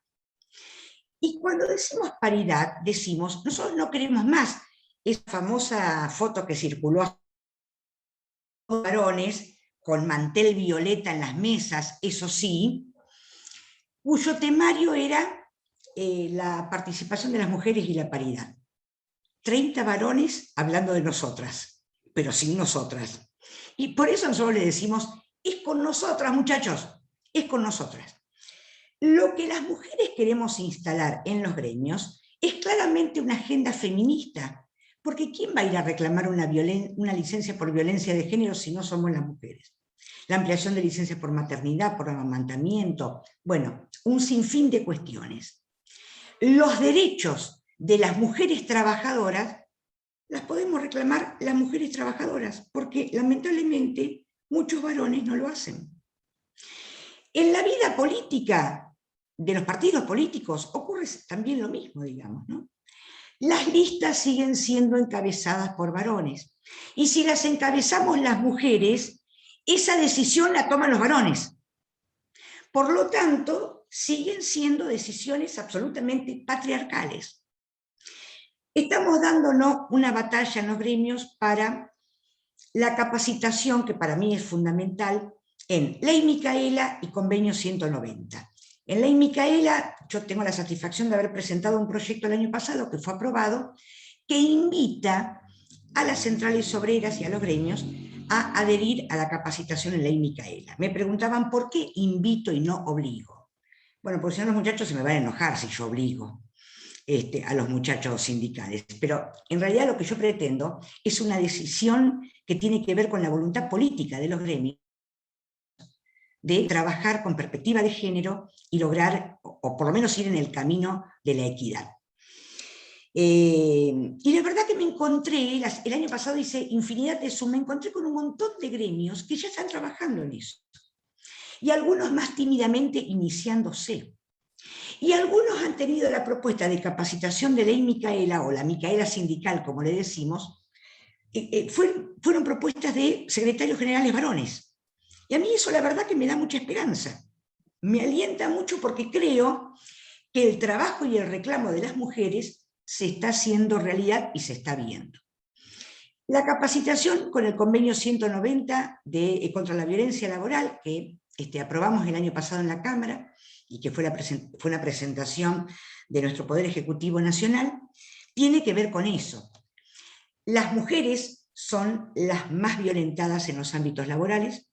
Y cuando decimos paridad, decimos, nosotros no queremos más esa famosa foto que circuló a varones con mantel violeta en las mesas, eso sí, cuyo temario era la participación de las mujeres y la paridad. 30 varones hablando de nosotras, pero sin nosotras. Y por eso nosotros le decimos, es con nosotras, muchachos, es con nosotras. Lo que las mujeres queremos instalar en los gremios es claramente una agenda feminista, porque ¿quién va a ir a reclamar una licencia por violencia de género si no somos las mujeres? La ampliación de licencias por maternidad, por amamantamiento, bueno, un sinfín de cuestiones. Los derechos de las mujeres trabajadoras las podemos reclamar las mujeres trabajadoras, porque lamentablemente muchos varones no lo hacen. En la vida política de los partidos políticos ocurre también lo mismo, digamos, ¿no? Las listas siguen siendo encabezadas por varones, y si las encabezamos las mujeres, esa decisión la toman los varones. Por lo tanto, siguen siendo decisiones absolutamente patriarcales. Estamos dándonos una batalla en los gremios para la capacitación, que para mí es fundamental, en Ley Micaela y Convenio 190. En Ley Micaela, yo tengo la satisfacción de haber presentado un proyecto el año pasado que fue aprobado, que invita a las centrales obreras y a los gremios a adherir a la capacitación en Ley Micaela. Me preguntaban por qué invito y no obligo. Bueno, porque si no los muchachos se me van a enojar si yo obligo a los muchachos sindicales, pero en realidad lo que yo pretendo es una decisión que tiene que ver con la voluntad política de los gremios de trabajar con perspectiva de género y lograr, o por lo menos ir en el camino de la equidad. Y la verdad que me encontré, el año pasado hice infinidad de Zoom, me encontré con un montón de gremios que ya están trabajando en eso. Y algunos más tímidamente iniciándose. Y algunos han tenido la propuesta de capacitación de Ley Micaela, o la Micaela sindical, como le decimos, fueron propuestas de secretarios generales varones. Y a mí eso la verdad que me da mucha esperanza. Me alienta mucho porque creo que el trabajo y el reclamo de las mujeres se está haciendo realidad y se está viendo. La capacitación con el convenio 190 contra la violencia laboral, que aprobamos el año pasado en la Cámara, y que fue una presentación de nuestro Poder Ejecutivo Nacional, tiene que ver con eso. Las mujeres son las más violentadas en los ámbitos laborales,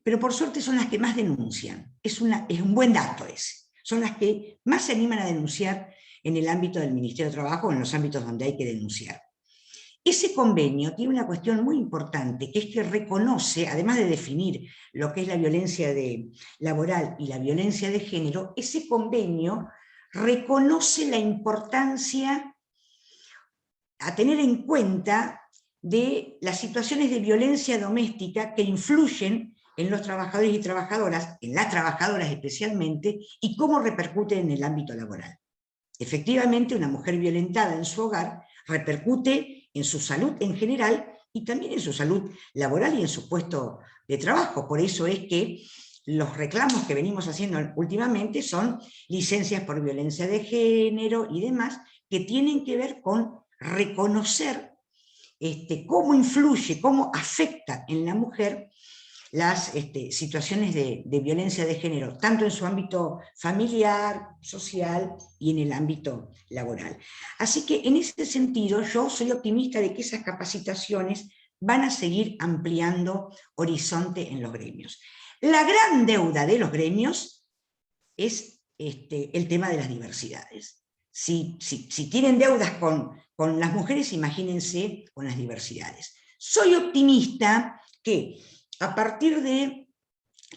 pero por suerte son las que más denuncian. Es un buen dato ese. Son las que más se animan a denunciar en el ámbito del Ministerio de Trabajo, o en los ámbitos donde hay que denunciar. Ese convenio tiene una cuestión muy importante, que es que reconoce, además de definir lo que es la violencia laboral y la violencia de género, ese convenio reconoce la importancia a tener en cuenta de las situaciones de violencia doméstica que influyen en los trabajadores y trabajadoras, en las trabajadoras especialmente, y cómo repercute en el ámbito laboral. Efectivamente, una mujer violentada en su hogar repercute en su salud en general y también en su salud laboral y en su puesto de trabajo. Por eso es que los reclamos que venimos haciendo últimamente son licencias por violencia de género y demás, que tienen que ver con reconocer cómo influye, cómo afecta en la mujer las situaciones de violencia de género, tanto en su ámbito familiar, social y en el ámbito laboral. Así que en ese sentido yo soy optimista de que esas capacitaciones van a seguir ampliando horizonte en los gremios. La gran deuda de los gremios es el tema de las diversidades. Si tienen deudas con las mujeres, imagínense con las diversidades. Soy optimista que a partir de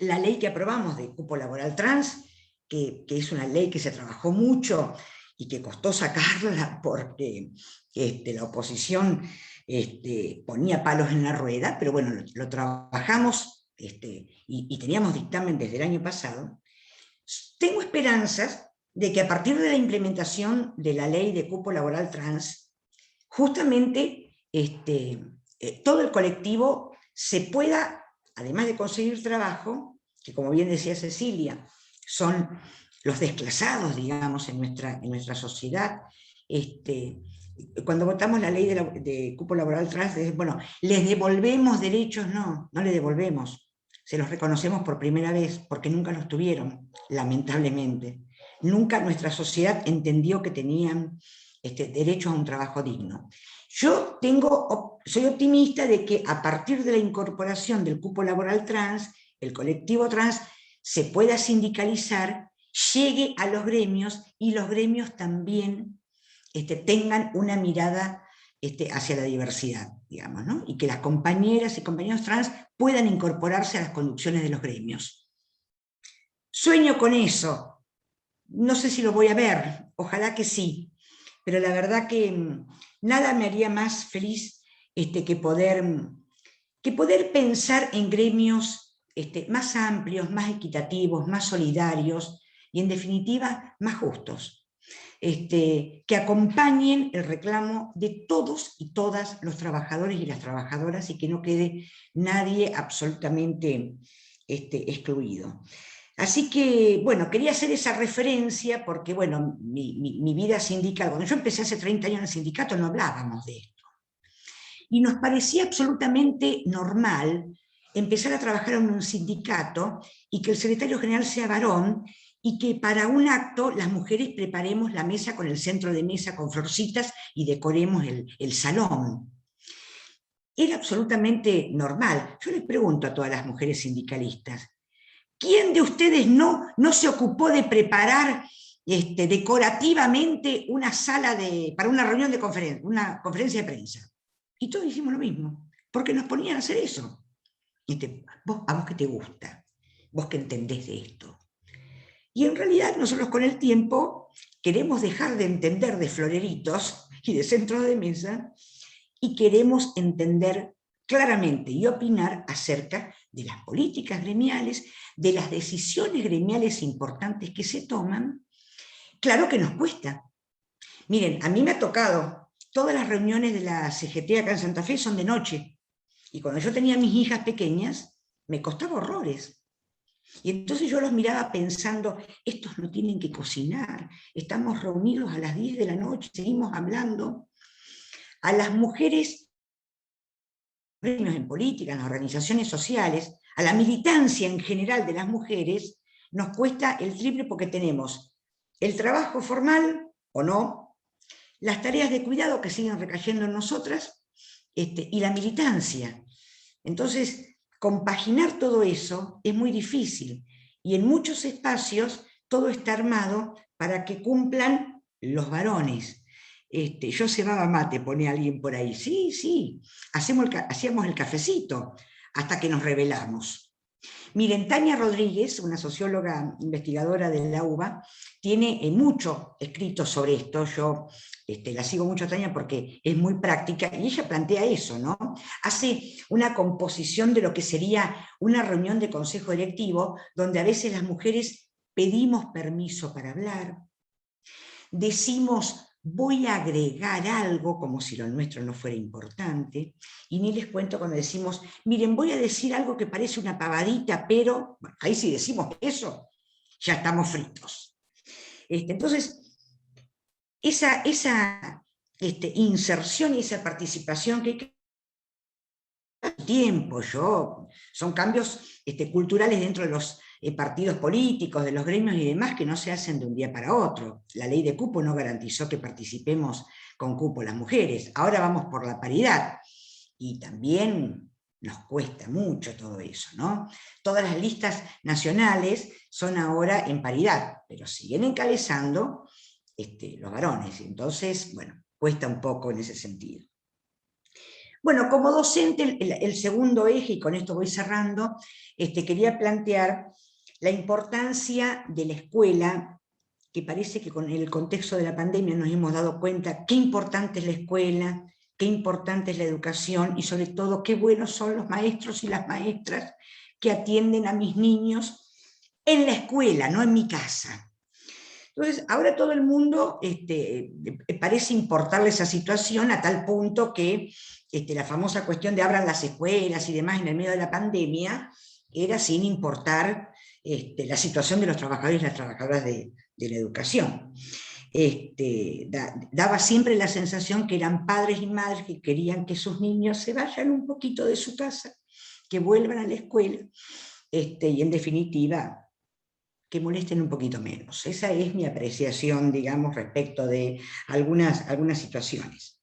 la ley que aprobamos de cupo laboral trans, que es una ley que se trabajó mucho y que costó sacarla porque la oposición ponía palos en la rueda, pero bueno, lo trabajamos y teníamos dictamen desde el año pasado. Tengo esperanzas de que a partir de la implementación de la ley de cupo laboral trans, justamente todo el colectivo se pueda, además de conseguir trabajo, que como bien decía Cecilia, son los desclasados, digamos, en nuestra sociedad. Cuando votamos la ley de cupo laboral trans, bueno, ¿les devolvemos derechos? No, no les devolvemos. Se los reconocemos por primera vez, porque nunca los tuvieron, lamentablemente. Nunca nuestra sociedad entendió que tenían derecho a un trabajo digno. Yo soy optimista de que a partir de la incorporación del cupo laboral trans, el colectivo trans se pueda sindicalizar, llegue a los gremios y los gremios también tengan una mirada hacia la diversidad, digamos, ¿no? Y que las compañeras y compañeros trans puedan incorporarse a las conducciones de los gremios. Sueño con eso. No sé si lo voy a ver, ojalá que sí, pero la verdad que nada me haría más feliz que poder pensar en gremios más amplios, más equitativos, más solidarios y en definitiva más justos, que acompañen el reclamo de todos y todas los trabajadores y las trabajadoras y que no quede nadie absolutamente excluido. Así que, bueno, quería hacer esa referencia porque, bueno, mi vida sindical, cuando yo empecé hace 30 años en el sindicato no hablábamos de esto. Y nos parecía absolutamente normal empezar a trabajar en un sindicato y que el secretario general sea varón y que para un acto las mujeres preparemos la mesa con el centro de mesa con florcitas y decoremos el salón. Era absolutamente normal. Yo les pregunto a todas las mujeres sindicalistas, ¿quién de ustedes no se ocupó de preparar decorativamente una sala para una reunión de conferencia, una conferencia de prensa? Y todos hicimos lo mismo, porque nos ponían a hacer eso. A vos que te gusta, vos que entendés de esto. Y en realidad nosotros con el tiempo queremos dejar de entender de floreritos y de centros de mesa y queremos entender claramente y opinar acerca de las políticas gremiales, de las decisiones gremiales importantes que se toman. Claro que nos cuesta. Miren, a mí me ha tocado, todas las reuniones de la CGT acá en Santa Fe son de noche, y cuando yo tenía mis hijas pequeñas, me costaba horrores. Y entonces yo los miraba pensando, estos no tienen que cocinar, estamos reunidos a las 10 de la noche, seguimos hablando. A las mujeres, gremios en política, en las organizaciones sociales, a la militancia en general de las mujeres, nos cuesta el triple porque tenemos el trabajo formal, o no, las tareas de cuidado que siguen recayendo en nosotras, y la militancia. Entonces, compaginar todo eso es muy difícil, y en muchos espacios todo está armado para que cumplan los varones. Yo cebaba mate, pone alguien por ahí. Sí, hacíamos el cafecito hasta que nos rebelamos. Miren, Tania Rodríguez, una socióloga investigadora de la UBA, tiene mucho escrito sobre esto. Yo la sigo mucho a Tania porque es muy práctica y ella plantea eso, ¿no? Hace una composición de lo que sería una reunión de consejo directivo donde a veces las mujeres pedimos permiso para hablar, decimos voy a agregar algo como si lo nuestro no fuera importante, y ni les cuento cuando decimos, miren, voy a decir algo que parece una pavadita, pero bueno, ahí si decimos eso, ya estamos fritos. Entonces, esa inserción y esa participación que tiempo, son cambios culturales dentro de los partidos políticos, de los gremios y demás, que no se hacen de un día para otro. La ley de cupo no garantizó que participemos con cupo las mujeres. Ahora vamos por la paridad. Y también nos cuesta mucho todo eso, ¿no? Todas las listas nacionales son ahora en paridad, pero siguen encabezando los varones. Entonces, bueno, cuesta un poco en ese sentido. Bueno, como docente, el segundo eje, y con esto voy cerrando, quería plantear la importancia de la escuela, que parece que con el contexto de la pandemia nos hemos dado cuenta qué importante es la escuela, qué importante es la educación, y sobre todo qué buenos son los maestros y las maestras que atienden a mis niños en la escuela, no en mi casa. Entonces, ahora todo el mundo parece importarle esa situación a tal punto que la famosa cuestión de abran las escuelas y demás en el medio de la pandemia era sin importar la situación de los trabajadores y las trabajadoras de la educación. Daba siempre la sensación que eran padres y madres que querían que sus niños se vayan un poquito de su casa, que vuelvan a la escuela, y en definitiva que molesten un poquito menos. Esa es mi apreciación, digamos, respecto de algunas situaciones.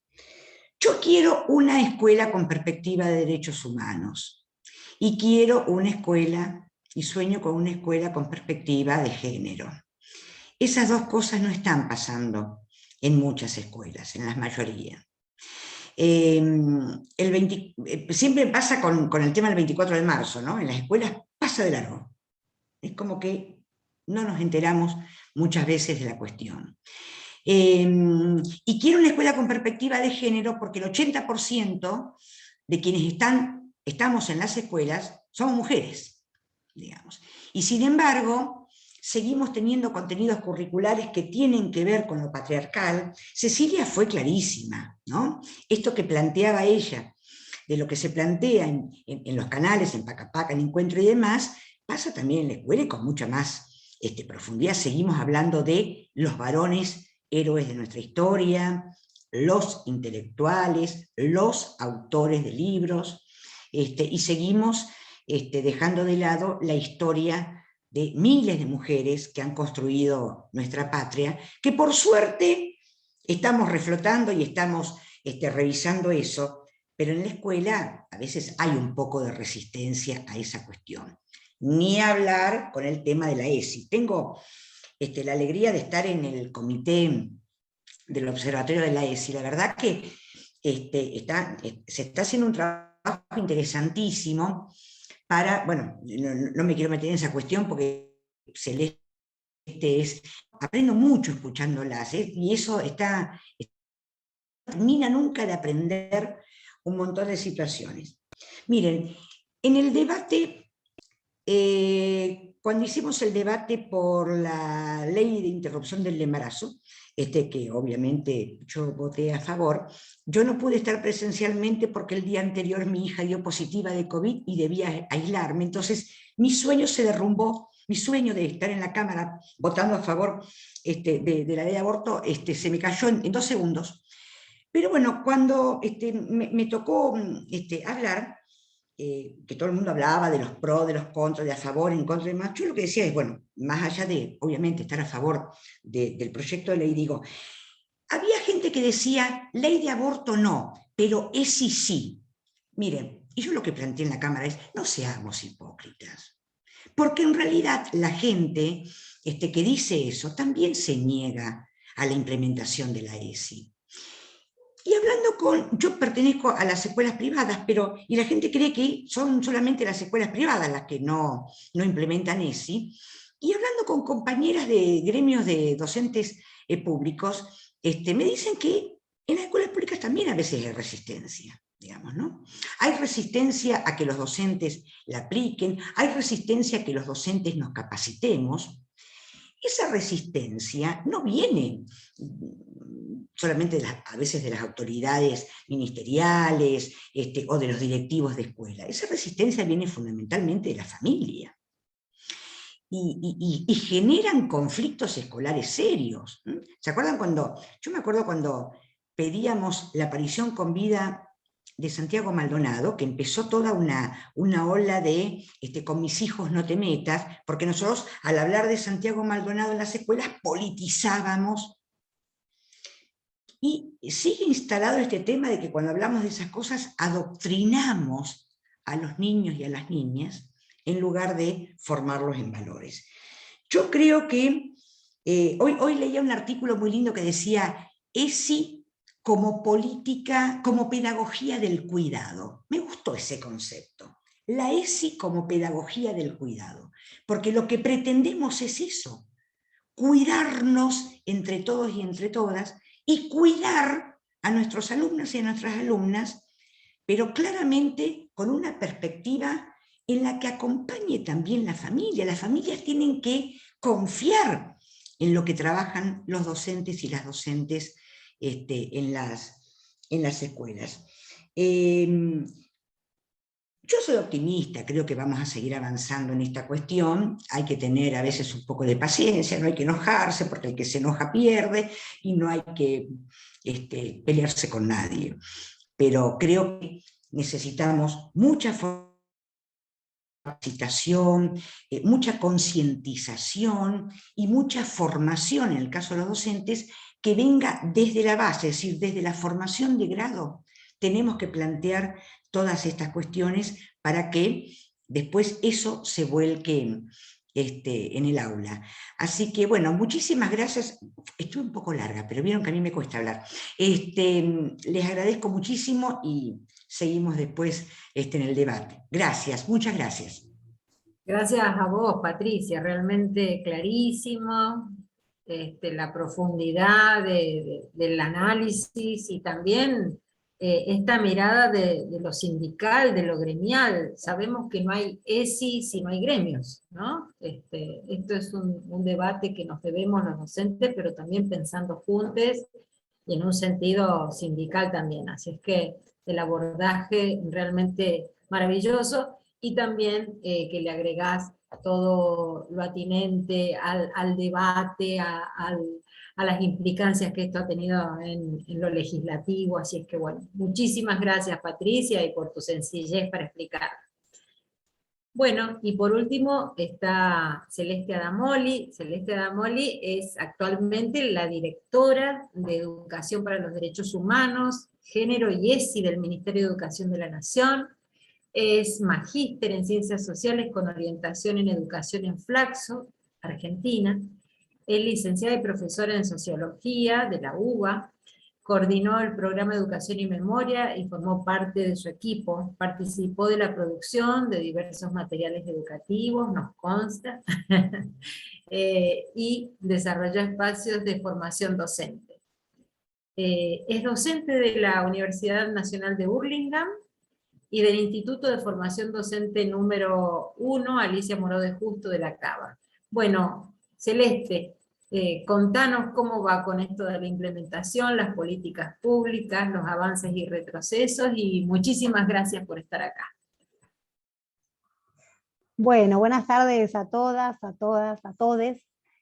Yo quiero una escuela con perspectiva de derechos humanos, y quiero una escuela, y sueño con una escuela con perspectiva de género. Esas dos cosas no están pasando en muchas escuelas, en la mayoría. Siempre pasa con el tema del 24 de marzo, ¿no? En las escuelas pasa de largo. Es como que no nos enteramos muchas veces de la cuestión. Y quiero una escuela con perspectiva de género porque el 80% de quienes estamos en las escuelas somos mujeres, digamos. Y sin embargo, seguimos teniendo contenidos curriculares que tienen que ver con lo patriarcal. Cecilia fue clarísima, ¿no? Esto que planteaba ella, de lo que se plantea en los canales, en Paca Paca, en Encuentro y demás, pasa también en la escuela y con mucha más profundidad. Seguimos hablando de los varones héroes de nuestra historia, los intelectuales, los autores de libros, y seguimos dejando de lado la historia de miles de mujeres que han construido nuestra patria, que por suerte estamos reflotando y estamos revisando eso, pero en la escuela a veces hay un poco de resistencia a esa cuestión. Ni hablar con el tema de la ESI. Tengo la alegría de estar en el comité del observatorio de la ESI. La verdad que se está haciendo un trabajo interesantísimo para, bueno, no me quiero meter en esa cuestión porque Celeste aprendo mucho escuchándolas, y eso no termina nunca de aprender un montón de situaciones. Miren, en el debate, cuando hicimos el debate por la ley de interrupción del embarazo, que obviamente yo voté a favor, yo no pude estar presencialmente porque el día anterior mi hija dio positiva de COVID y debía aislarme, entonces mi sueño se derrumbó, mi sueño de estar en la Cámara votando a favor de la ley de aborto se me cayó en 2 segundos. Pero bueno, cuando me tocó hablar, que todo el mundo hablaba de los pros, de los contras, de a favor, en contra, y demás, yo lo que decía es, bueno, más allá de, obviamente, estar a favor del proyecto de ley, digo, había gente que decía, ley de aborto no, pero ESI sí. Miren, y yo lo que planteé en la Cámara es, no seamos hipócritas, porque en realidad la gente que dice eso también se niega a la implementación de la ESI. Y hablando yo pertenezco a las escuelas privadas, y la gente cree que son solamente las escuelas privadas las que no implementan ESI, y hablando con compañeras de gremios de docentes públicos, me dicen que en las escuelas públicas también a veces hay resistencia, digamos, ¿no? Hay resistencia a que los docentes la apliquen, hay resistencia a que los docentes nos capacitemos. Esa resistencia no viene solamente a veces de las autoridades ministeriales o de los directivos de escuela. Esa resistencia viene fundamentalmente de la familia. Y generan conflictos escolares serios. ¿Se acuerdan cuando? Yo me acuerdo cuando pedíamos la aparición con vida de Santiago Maldonado, que empezó toda una ola de con mis hijos no te metas, porque nosotros al hablar de Santiago Maldonado en las escuelas politizábamos. Y sigue instalado este tema de que cuando hablamos de esas cosas adoctrinamos a los niños y a las niñas en lugar de formarlos en valores. Yo creo que hoy leía un artículo muy lindo que decía ESI como política, como pedagogía del cuidado. Me gustó ese concepto. La ESI como pedagogía del cuidado. Porque lo que pretendemos es eso, cuidarnos entre todos y entre todas, y cuidar a nuestros alumnos y a nuestras alumnas, pero claramente con una perspectiva en la que acompañe también la familia. Las familias tienen que confiar en lo que trabajan los docentes y las docentes en las escuelas. Yo soy optimista, creo que vamos a seguir avanzando en esta cuestión. Hay que tener a veces un poco de paciencia, no hay que enojarse, porque el que se enoja pierde, y no hay que pelearse con nadie. Pero creo que necesitamos mucha capacitación, mucha concientización y mucha formación, en el caso de los docentes, que venga desde la base, es decir, desde la formación de grado. Tenemos que plantear todas estas cuestiones para que después eso se vuelque en el aula. Así que, bueno, muchísimas gracias. Estuve un poco larga, pero vieron que a mí me cuesta hablar. Les agradezco muchísimo y seguimos después en el debate. Gracias, muchas gracias. Gracias a vos, Patricia, realmente clarísimo, la profundidad del análisis y también esta mirada de lo sindical, de lo gremial. Sabemos que no hay ESI si no hay gremios, ¿no? Esto es un debate que nos debemos los docentes, pero también pensando juntos y en un sentido sindical también. Así es que el abordaje realmente maravilloso, y también que le agregás todo lo atinente al debate, a las implicancias que esto ha tenido en lo legislativo. Así es que bueno, muchísimas gracias, Patricia, y por tu sencillez para explicar. Bueno, y por último está Celeste Adamoli. Celeste Adamoli es actualmente la directora de Educación para los Derechos Humanos, Género y ESI del Ministerio de Educación de la Nación. Es magíster en Ciencias Sociales con orientación en Educación en Flaxo, Argentina. Es licenciada y profesora en Sociología de la UBA. Coordinó el programa de Educación y Memoria y formó parte de su equipo. Participó de la producción de diversos materiales educativos, nos consta, y desarrolló espacios de formación docente. Es docente de la Universidad Nacional de Burlingame y del Instituto de Formación Docente número 1, Alicia Moró de Justo de la Cava. Bueno, Celeste, contanos cómo va con esto de la implementación, las políticas públicas, los avances y retrocesos, y muchísimas gracias por estar acá. Bueno, buenas tardes a todas, a todes.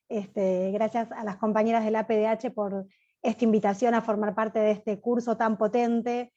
Gracias a las compañeras de la APDH por esta invitación a formar parte de este curso tan potente,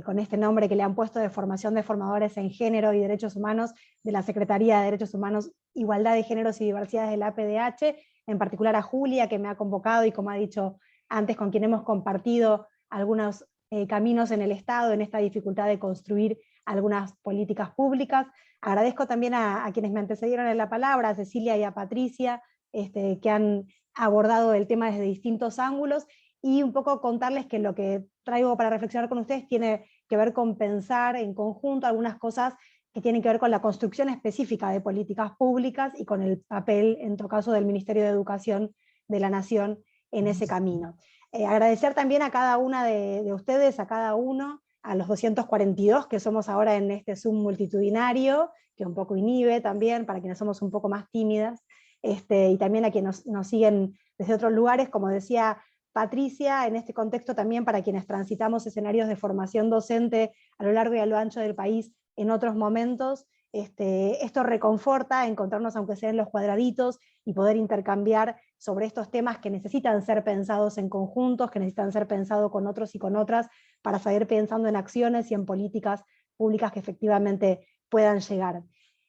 con este nombre que le han puesto de Formación de Formadores en Género y Derechos Humanos de la Secretaría de Derechos Humanos, Igualdad de Géneros y Diversidades de la APDH, en particular a Julia, que me ha convocado, y como ha dicho antes, con quien hemos compartido algunos caminos en el Estado, en esta dificultad de construir algunas políticas públicas. Agradezco también a quienes me antecedieron en la palabra, a Cecilia y a Patricia, que han abordado el tema desde distintos ángulos, y un poco contarles que lo que traigo para reflexionar con ustedes tiene que ver con pensar en conjunto algunas cosas que tienen que ver con la construcción específica de políticas públicas y con el papel, en todo caso, del Ministerio de Educación de la Nación en ese camino. Agradecer también a cada una de ustedes, a cada uno, a los 242 que somos ahora en este Zoom multitudinario, que un poco inhibe también para quienes somos un poco más tímidas, y también a quienes nos siguen desde otros lugares. Como decía Patricia, en este contexto también para quienes transitamos escenarios de formación docente a lo largo y a lo ancho del país en otros momentos, esto reconforta encontrarnos aunque sea en los cuadraditos y poder intercambiar sobre estos temas que necesitan ser pensados en conjuntos, que necesitan ser pensados con otros y con otras para seguir pensando en acciones y en políticas públicas que efectivamente puedan llegar.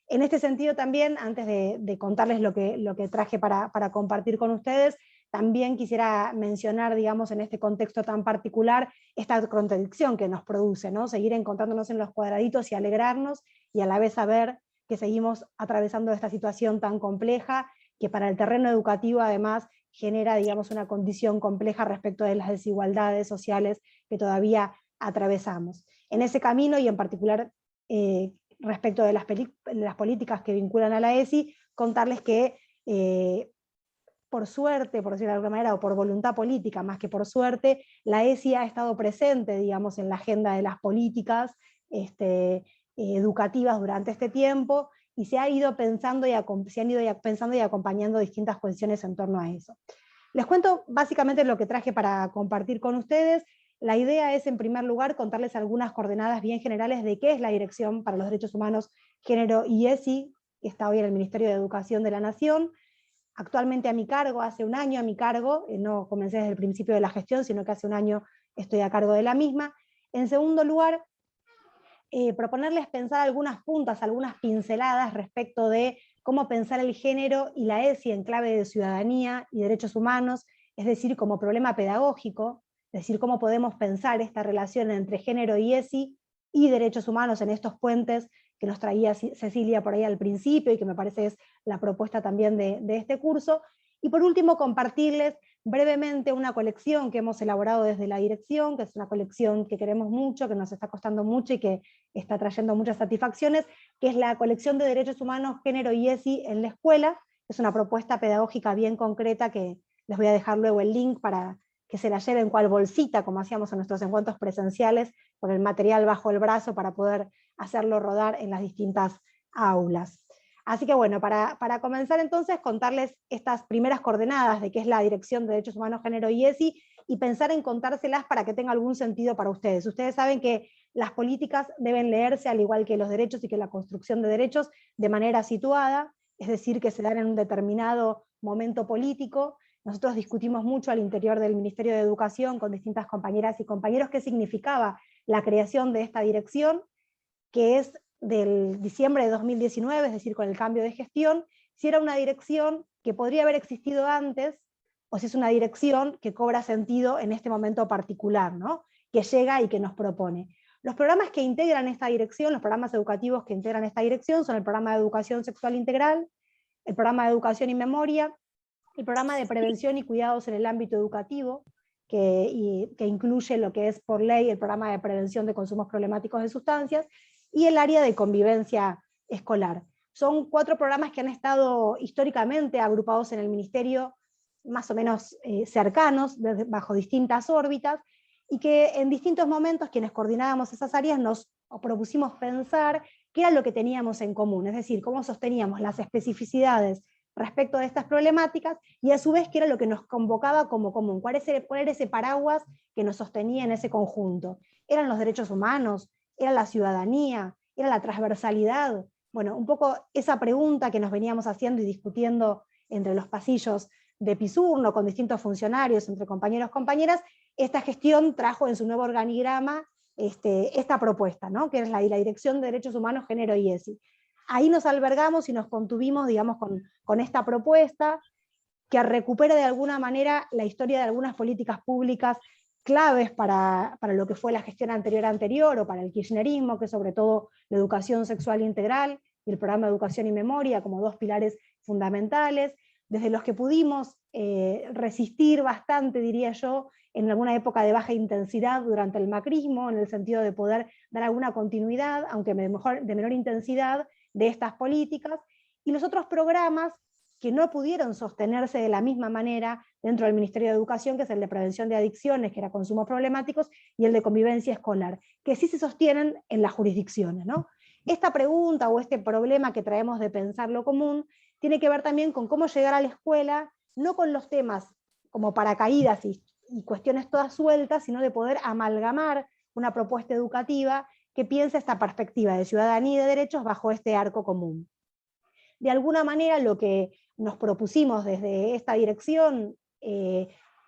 En este sentido también, antes de contarles lo que traje para compartir con ustedes, también quisiera mencionar, digamos, en este contexto tan particular, esta contradicción que nos produce, ¿no? Seguir encontrándonos en los cuadraditos y alegrarnos, y a la vez saber que seguimos atravesando esta situación tan compleja, que para el terreno educativo además genera, digamos, una condición compleja respecto de las desigualdades sociales que todavía atravesamos. En ese camino, y en particular respecto de las políticas que vinculan a la ESI, contarles que por suerte, por decirlo de alguna manera, o por voluntad política, más que por suerte, la ESI ha estado presente, digamos, en la agenda de las políticas educativas durante este tiempo, y se han ido pensando y acompañando distintas cuestiones en torno a eso. Les cuento básicamente lo que traje para compartir con ustedes. La idea es, en primer lugar, contarles algunas coordenadas bien generales de qué es la Dirección para los Derechos Humanos, Género y ESI, que está hoy en el Ministerio de Educación de la Nación. Actualmente a mi cargo, hace un año a mi cargo, no comencé desde el principio de la gestión, sino que hace un año estoy a cargo de la misma. En segundo lugar, proponerles pensar algunas puntas, algunas pinceladas respecto de cómo pensar el género y la ESI en clave de ciudadanía y derechos humanos, es decir, como problema pedagógico, es decir, cómo podemos pensar esta relación entre género y ESI y derechos humanos en estos puentes que nos traía Cecilia por ahí al principio y que me parece es la propuesta también de este curso. Y por último, compartirles brevemente una colección que hemos elaborado desde la dirección, que es una colección que queremos mucho, que nos está costando mucho y que está trayendo muchas satisfacciones, que es la colección de Derechos Humanos, Género y ESI en la escuela. Es una propuesta pedagógica bien concreta que les voy a dejar luego el link para que se la lleven cual bolsita, como hacíamos en nuestros encuentros presenciales, con el material bajo el brazo para poder hacerlo rodar en las distintas aulas. Así que bueno, para comenzar entonces, contarles estas primeras coordenadas de qué es la Dirección de Derechos Humanos, Género y ESI, y pensar en contárselas para que tenga algún sentido para ustedes. Ustedes saben que las políticas deben leerse, al igual que los derechos y que la construcción de derechos, de manera situada, es decir, que se dan en un determinado momento político. Nosotros discutimos mucho al interior del Ministerio de Educación con distintas compañeras y compañeros qué significaba la creación de esta dirección, que es del diciembre de 2019, es decir, con el cambio de gestión, si era una dirección que podría haber existido antes, o si es una dirección que cobra sentido en este momento particular, ¿no? Que llega y que nos propone. Los programas que integran esta dirección, los programas educativos que integran esta dirección, son el programa de educación sexual integral, el programa de educación y memoria, el programa de prevención y cuidados en el ámbito educativo, que incluye lo que es por ley el programa de prevención de consumos problemáticos de sustancias, y el área de convivencia escolar. Son 4 programas que han estado históricamente agrupados en el ministerio, más o menos cercanos, bajo distintas órbitas, y que en distintos momentos quienes coordinábamos esas áreas nos propusimos pensar qué era lo que teníamos en común, es decir, cómo sosteníamos las especificidades respecto de estas problemáticas, y a su vez qué era lo que nos convocaba como común, cuál era ese paraguas que nos sostenía en ese conjunto. ¿Eran los derechos humanos? ¿Era la ciudadanía? ¿Era la transversalidad? Bueno, un poco esa pregunta que nos veníamos haciendo y discutiendo entre los pasillos de Pisurno, con distintos funcionarios, entre compañeros y compañeras, esta gestión trajo en su nuevo organigrama esta propuesta, ¿no? Que es la Dirección de Derechos Humanos, Género y ESI. Ahí nos albergamos y nos contuvimos, digamos, con esta propuesta que recupera de alguna manera la historia de algunas políticas públicas claves para lo que fue la gestión anterior o para el kirchnerismo, que es sobre todo la educación sexual integral y el programa de educación y memoria como 2 pilares fundamentales, desde los que pudimos resistir bastante, diría yo, en alguna época de baja intensidad durante el macrismo, en el sentido de poder dar alguna continuidad, aunque de menor intensidad, de estas políticas, y los otros programas que no pudieron sostenerse de la misma manera dentro del Ministerio de Educación, que es el de prevención de adicciones, que era consumos problemáticos, y el de convivencia escolar, que sí se sostienen en las jurisdicciones, ¿no? Esta pregunta o este problema que traemos de pensar lo común tiene que ver también con cómo llegar a la escuela, no con los temas como paracaídas y cuestiones todas sueltas, sino de poder amalgamar una propuesta educativa que piense esta perspectiva de ciudadanía y de derechos bajo este arco común. De alguna manera lo que nos propusimos desde esta dirección,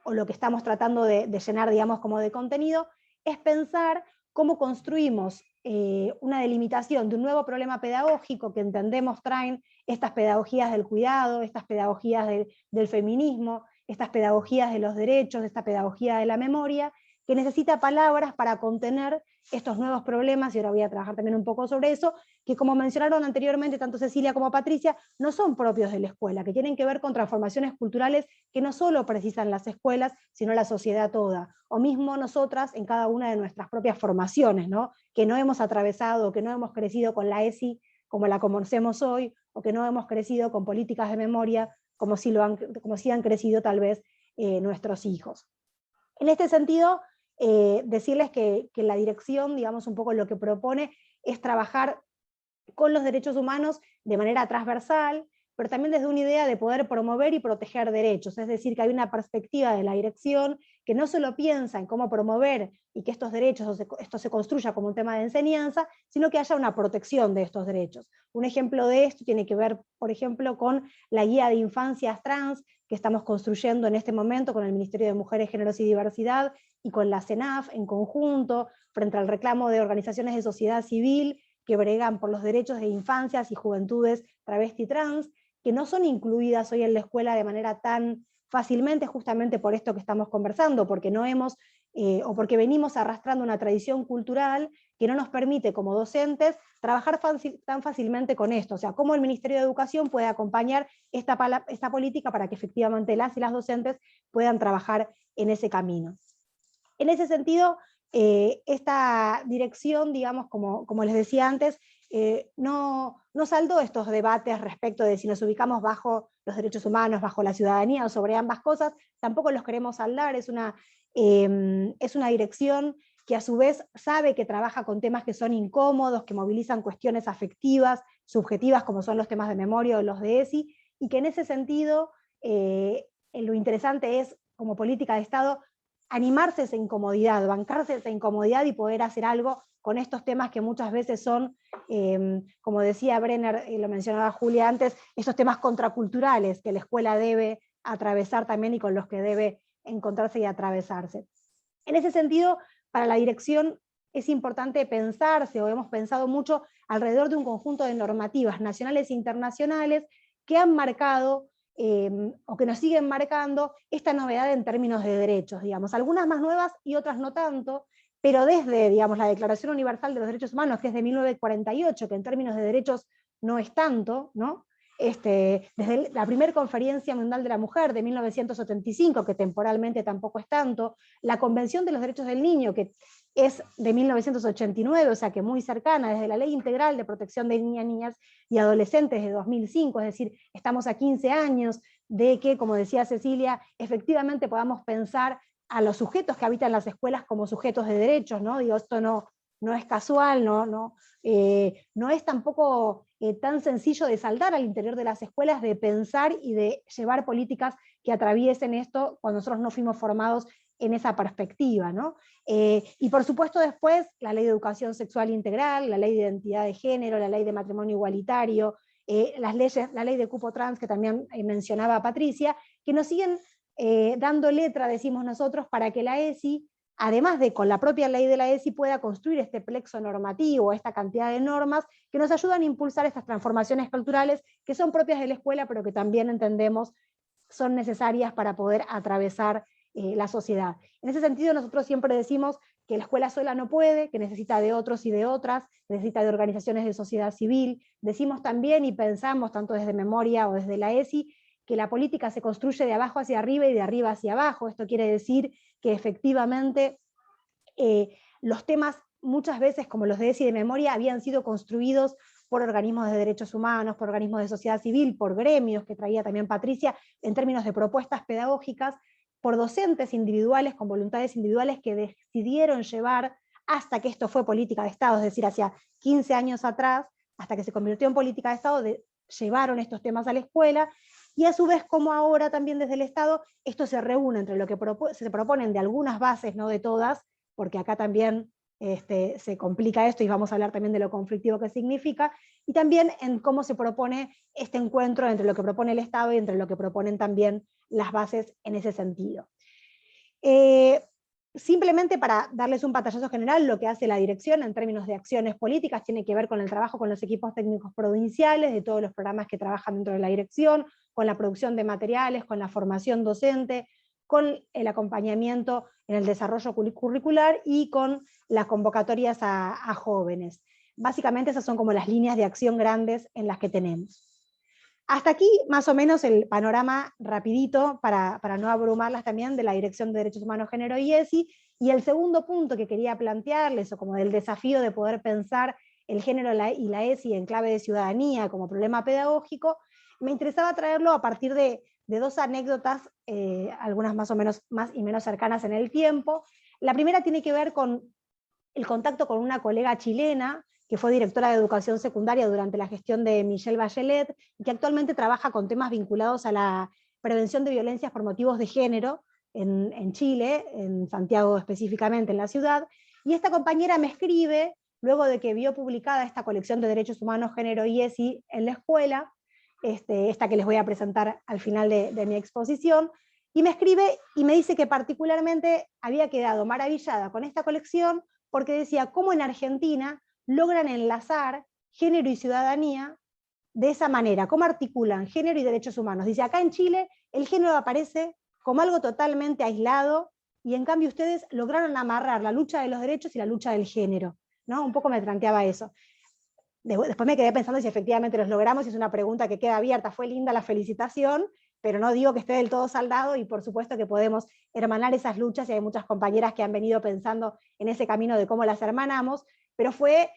o lo que estamos tratando de llenar, digamos, como de contenido, es pensar cómo construimos una delimitación de un nuevo problema pedagógico que entendemos traen estas pedagogías del cuidado, estas pedagogías del feminismo, estas pedagogías de los derechos, esta pedagogía de la memoria, que necesita palabras para contener estos nuevos problemas, y ahora voy a trabajar también un poco sobre eso, que como mencionaron anteriormente tanto Cecilia como Patricia, no son propios de la escuela, que tienen que ver con transformaciones culturales que no solo precisan las escuelas, sino la sociedad toda, o mismo nosotras en cada una de nuestras propias formaciones, ¿no? Que no hemos atravesado, que no hemos crecido con la ESI como la conocemos hoy, o que no hemos crecido con políticas de memoria como si han crecido tal vez nuestros hijos. En este sentido, decirles que la dirección, digamos, un poco lo que propone es trabajar con los derechos humanos de manera transversal, pero también desde una idea de poder promover y proteger derechos, es decir, que hay una perspectiva de la dirección que no solo piensa en cómo promover y que estos derechos, esto se construya como un tema de enseñanza, sino que haya una protección de estos derechos. Un ejemplo de esto tiene que ver, por ejemplo, con la guía de infancias trans que estamos construyendo en este momento con el Ministerio de Mujeres, Géneros y Diversidad y con la CENAF en conjunto, frente al reclamo de organizaciones de sociedad civil que bregan por los derechos de infancias y juventudes travesti trans, que no son incluidas hoy en la escuela de manera tan fácilmente, justamente por esto que estamos conversando, porque no hemos, o porque venimos arrastrando una tradición cultural que no nos permite como docentes trabajar tan fácilmente con esto. O sea, cómo el Ministerio de Educación puede acompañar esta política para que efectivamente las y las docentes puedan trabajar en ese camino. En ese sentido, esta dirección, digamos, como les decía antes, no saldó estos debates respecto de si nos ubicamos bajo los derechos humanos, bajo la ciudadanía o sobre ambas cosas, tampoco los queremos saldar, es una dirección que a su vez sabe que trabaja con temas que son incómodos, que movilizan cuestiones afectivas, subjetivas, como son los temas de memoria o los de ESI, y que en ese sentido lo interesante es, como política de Estado, animarse esa incomodidad, bancarse esa incomodidad y poder hacer algo con estos temas que muchas veces son, como decía Brenner, y lo mencionaba Julia antes, estos temas contraculturales que la escuela debe atravesar también y con los que debe encontrarse y atravesarse. En ese sentido, para la dirección es importante pensarse, o hemos pensado mucho, alrededor de un conjunto de normativas nacionales e internacionales que han marcado o que nos siguen marcando esta novedad en términos de derechos, digamos, algunas más nuevas y otras no tanto, pero desde, digamos, la Declaración Universal de los Derechos Humanos, que es de 1948, que en términos de derechos no es tanto, ¿no? Desde la primera Conferencia Mundial de la Mujer de 1975, que temporalmente tampoco es tanto, la Convención de los Derechos del Niño, que es de 1989, o sea que muy cercana, desde la Ley Integral de Protección de Niñas y Adolescentes de 2005, es decir, estamos a 15 años de que, como decía Cecilia, efectivamente podamos pensar a los sujetos que habitan las escuelas como sujetos de derechos, ¿no? Digo, esto no es casual, no es tampoco tan sencillo de saldar al interior de las escuelas, de pensar y de llevar políticas que atraviesen esto cuando nosotros no fuimos formados en esa perspectiva, ¿no? Y por supuesto después la Ley de Educación Sexual Integral, la Ley de Identidad de Género, la Ley de Matrimonio Igualitario, las leyes, la Ley de Cupo Trans que también mencionaba Patricia, que nos siguen dando letra, decimos nosotros, para que la ESI, además de con la propia ley de la ESI, pueda construir este plexo normativo, esta cantidad de normas que nos ayudan a impulsar estas transformaciones culturales que son propias de la escuela, pero que también entendemos son necesarias para poder atravesar la sociedad. En ese sentido, nosotros siempre decimos que la escuela sola no puede, que necesita de otros y de otras, necesita de organizaciones de sociedad civil. Decimos también y pensamos, tanto desde Memoria o desde la ESI, que la política se construye de abajo hacia arriba y de arriba hacia abajo. Esto quiere decir que efectivamente los temas muchas veces, como los de ESI de Memoria, habían sido construidos por organismos de derechos humanos, por organismos de sociedad civil, por gremios, que traía también Patricia, en términos de propuestas pedagógicas, por docentes individuales, con voluntades individuales que decidieron llevar, hasta que esto fue política de Estado, es decir, hacia 15 años atrás, hasta que se convirtió en política de Estado, llevaron estos temas a la escuela, y a su vez cómo ahora también desde el Estado esto se reúne entre lo que se proponen de algunas bases, no de todas, porque acá también se complica esto y vamos a hablar también de lo conflictivo que significa, y también en cómo se propone este encuentro entre lo que propone el Estado y entre lo que proponen también las bases en ese sentido. Simplemente para darles un pantallazo general, lo que hace la dirección en términos de acciones políticas tiene que ver con el trabajo con los equipos técnicos provinciales, de todos los programas que trabajan dentro de la dirección, con la producción de materiales, con la formación docente, con el acompañamiento en el desarrollo curricular y con las convocatorias a jóvenes. Básicamente esas son como las líneas de acción grandes en las que tenemos. Hasta aquí más o menos el panorama rapidito para no abrumarlas también de la Dirección de Derechos Humanos, Género y ESI, y el segundo punto que quería plantearles, o como del desafío de poder pensar el género y la ESI en clave de ciudadanía como problema pedagógico, me interesaba traerlo a partir de dos anécdotas, algunas más o menos más y menos cercanas en el tiempo. La primera tiene que ver con el contacto con una colega chilena, que fue directora de educación secundaria durante la gestión de Michelle Bachelet, y que actualmente trabaja con temas vinculados a la prevención de violencias por motivos de género en Chile, en Santiago específicamente, en la ciudad, y esta compañera me escribe, luego de que vio publicada esta colección de Derechos Humanos, Género y ESI en la escuela, esta que les voy a presentar al final de mi exposición, y me escribe y me dice que particularmente había quedado maravillada con esta colección, porque decía cómo en Argentina logran enlazar género y ciudadanía de esa manera, cómo articulan género y derechos humanos. Dice, acá en Chile el género aparece como algo totalmente aislado, y en cambio ustedes lograron amarrar la lucha de los derechos y la lucha del género, ¿no? Un poco me planteaba eso. Después me quedé pensando si efectivamente los logramos, y es una pregunta que queda abierta. Fue linda la felicitación, pero no digo que esté del todo saldado, y por supuesto que podemos hermanar esas luchas, y hay muchas compañeras que han venido pensando en ese camino de cómo las hermanamos, pero fue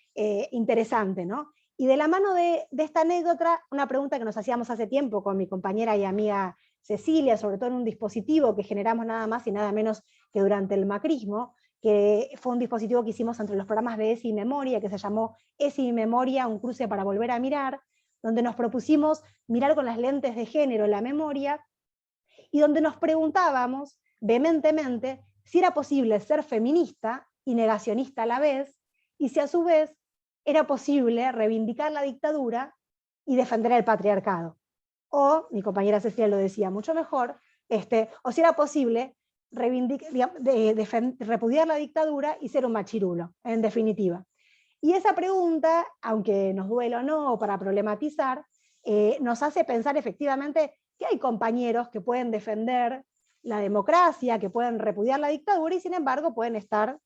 interesante, ¿no? Y de la mano de esta anécdota, una pregunta que nos hacíamos hace tiempo con mi compañera y amiga Cecilia, sobre todo en un dispositivo que generamos nada más y nada menos que durante el macrismo, que fue un dispositivo que hicimos entre los programas de ESI y Memoria, que se llamó ESI y Memoria, un cruce para volver a mirar, donde nos propusimos mirar con las lentes de género la memoria, y donde nos preguntábamos vehementemente si era posible ser feminista y negacionista a la vez, y si a su vez era posible reivindicar la dictadura y defender el patriarcado. O, mi compañera Cecilia lo decía mucho mejor, o si era posible repudiar la dictadura y ser un machirulo, en definitiva. Y esa pregunta, aunque nos duela o no, para problematizar, nos hace pensar efectivamente que hay compañeros que pueden defender la democracia, que pueden repudiar la dictadura, y sin embargo pueden estar,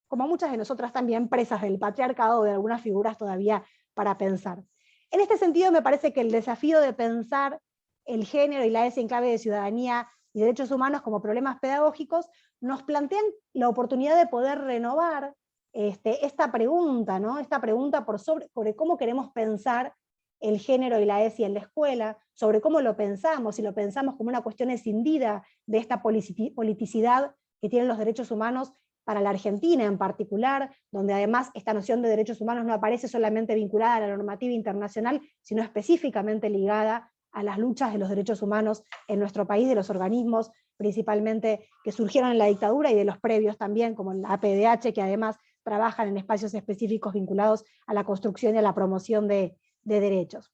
como muchas de nosotras también, presas del patriarcado o de algunas figuras todavía para pensar. En este sentido me parece que el desafío de pensar el género y la ESI en clave de ciudadanía y derechos humanos como problemas pedagógicos nos plantean la oportunidad de poder renovar esta pregunta, ¿no? Esta pregunta sobre cómo queremos pensar el género y la ESI en la escuela, sobre cómo lo pensamos, si lo pensamos como una cuestión escindida de esta politicidad que tienen los derechos humanos para la Argentina en particular, donde además esta noción de derechos humanos no aparece solamente vinculada a la normativa internacional, sino específicamente ligada a las luchas de los derechos humanos en nuestro país, de los organismos principalmente que surgieron en la dictadura y de los previos también, como la APDH, que además trabajan en espacios específicos vinculados a la construcción y a la promoción de derechos.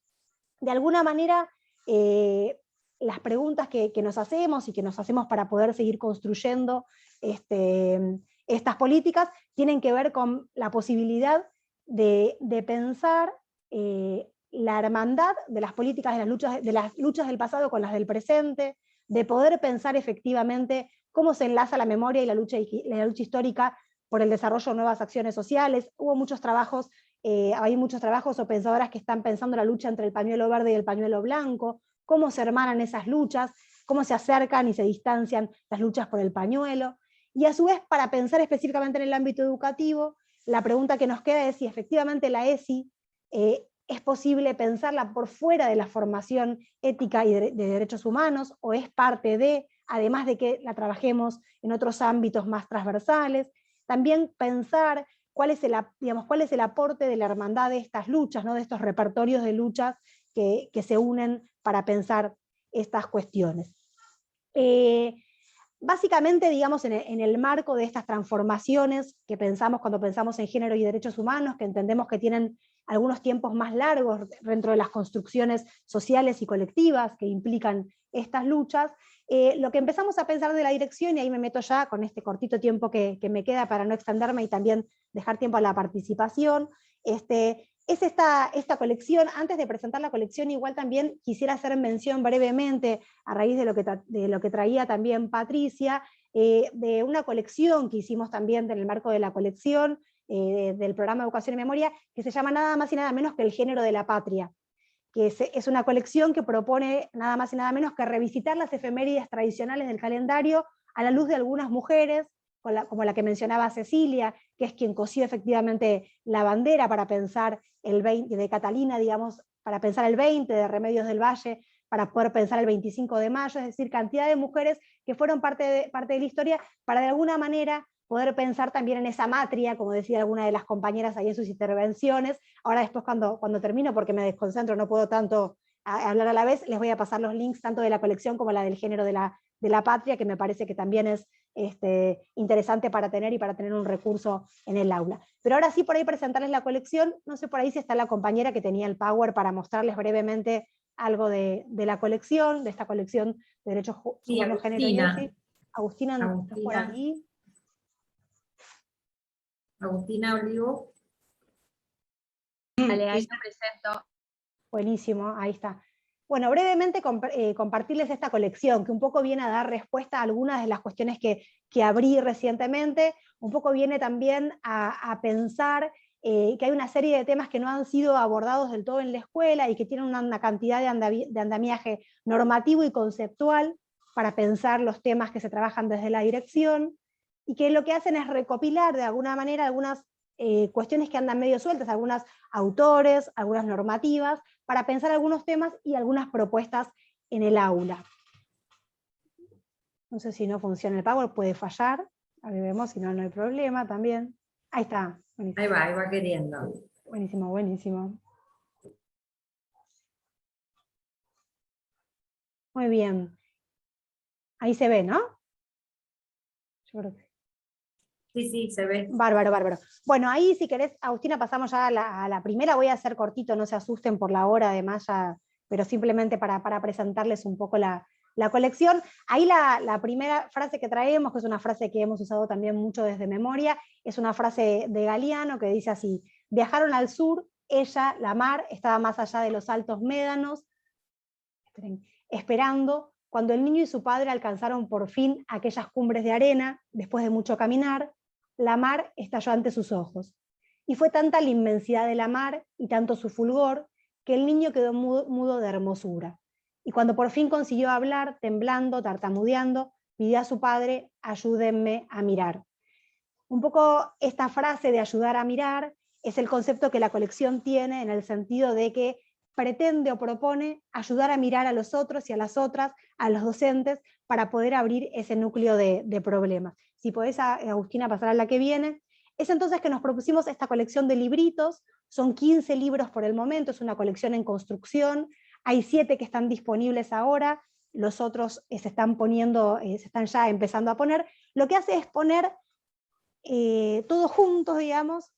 De alguna manera, las preguntas que nos hacemos y que nos hacemos para poder seguir construyendo estas políticas tienen que ver con la posibilidad de pensar la hermandad de las políticas de las luchas del pasado con las del presente, de poder pensar efectivamente cómo se enlaza la memoria y la lucha histórica por el desarrollo de nuevas acciones sociales. Hay muchos trabajos o pensadoras que están pensando la lucha entre el pañuelo verde y el pañuelo blanco, cómo se hermanan esas luchas, cómo se acercan y se distancian las luchas por el pañuelo. Y a su vez, para pensar específicamente en el ámbito educativo, la pregunta que nos queda es si efectivamente la ESI es posible pensarla por fuera de la formación ética y de derechos humanos, o es parte de, además de que la trabajemos en otros ámbitos más transversales. También pensar cuál es el aporte de la hermandad de estas luchas, ¿no? De estos repertorios de luchas que se unen para pensar estas cuestiones. Básicamente, digamos, en el marco de estas transformaciones que pensamos cuando pensamos en género y derechos humanos, que entendemos que tienen algunos tiempos más largos dentro de las construcciones sociales y colectivas que implican estas luchas, lo que empezamos a pensar de la dirección, y ahí me meto ya con este cortito tiempo que me queda para no extenderme y también dejar tiempo a la participación, es esta colección. Antes de presentar la colección, igual también quisiera hacer mención brevemente, a raíz de lo que traía también Patricia, de una colección que hicimos también en el marco de la colección del programa Educación y Memoria, que se llama nada más y nada menos que El género de la patria, que es una colección que propone nada más y nada menos que revisitar las efemérides tradicionales del calendario a la luz de algunas mujeres, como la que mencionaba Cecilia, que es quien cosió efectivamente la bandera para pensar el 20 de Catalina, digamos, para pensar el 20 de Remedios del Valle, para poder pensar el 25 de mayo, es decir, cantidad de mujeres que fueron parte de la historia para de alguna manera poder pensar también en esa matria, como decía alguna de las compañeras ahí en sus intervenciones. Ahora después cuando termino, porque me desconcentro, no puedo tanto hablar a la vez, les voy a pasar los links tanto de la colección como la del género de la patria, que me parece que también es interesante para tener y para tener un recurso en el aula. Pero ahora sí, por ahí presentarles la colección, no sé por ahí si está la compañera que tenía el power para mostrarles brevemente algo de la colección, de esta colección de derechos humanos, género y ESI. Agustina, ¿estás por ahí? Agustina Olivo. Vale, ahí te presento. Buenísimo, ahí está. Bueno, brevemente compartirles esta colección, que un poco viene a dar respuesta a algunas de las cuestiones que abrí recientemente, un poco viene también a pensar que hay una serie de temas que no han sido abordados del todo en la escuela y que tienen una cantidad de andamiaje normativo y conceptual para pensar los temas que se trabajan desde la dirección, y que lo que hacen es recopilar de alguna manera algunas cuestiones que andan medio sueltas, algunos autores, algunas normativas, para pensar algunos temas y algunas propuestas en el aula. No sé si no funciona el Power, puede fallar, a ver, vemos, si no, no hay problema también. Ahí está. Buenísimo. Ahí va queriendo. Buenísimo, buenísimo. Muy bien. Ahí se ve, ¿no? Yo creo que Sí, se ve. bárbaro, bárbaro. Bueno, ahí si querés, Agustina, pasamos ya a la primera. Voy a hacer cortito, no se asusten por la hora, además, pero simplemente para presentarles un poco la colección. Ahí la primera frase que traemos, que es una frase que hemos usado también mucho desde memoria, es una frase de Galeano que dice así: viajaron al sur, ella, la mar, estaba más allá de los altos médanos, esperando, cuando el niño y su padre alcanzaron por fin aquellas cumbres de arena, después de mucho caminar, la mar estalló ante sus ojos. Y fue tanta la inmensidad de la mar y tanto su fulgor, que el niño quedó mudo de hermosura. Y cuando por fin consiguió hablar, temblando, tartamudeando, pidió a su padre: ayúdenme a mirar. Un poco esta frase de ayudar a mirar es el concepto que la colección tiene, en el sentido de que pretende o propone ayudar a mirar a los otros y a las otras, a los docentes, para poder abrir ese núcleo de problemas. Si podés, Agustina, pasar a la que viene. Es entonces que nos propusimos esta colección de libritos, son 15 libros por el momento, es una colección en construcción, hay 7 que están disponibles ahora, los otros se están ya empezando a poner. Lo que hace es poner todos juntos, digamos,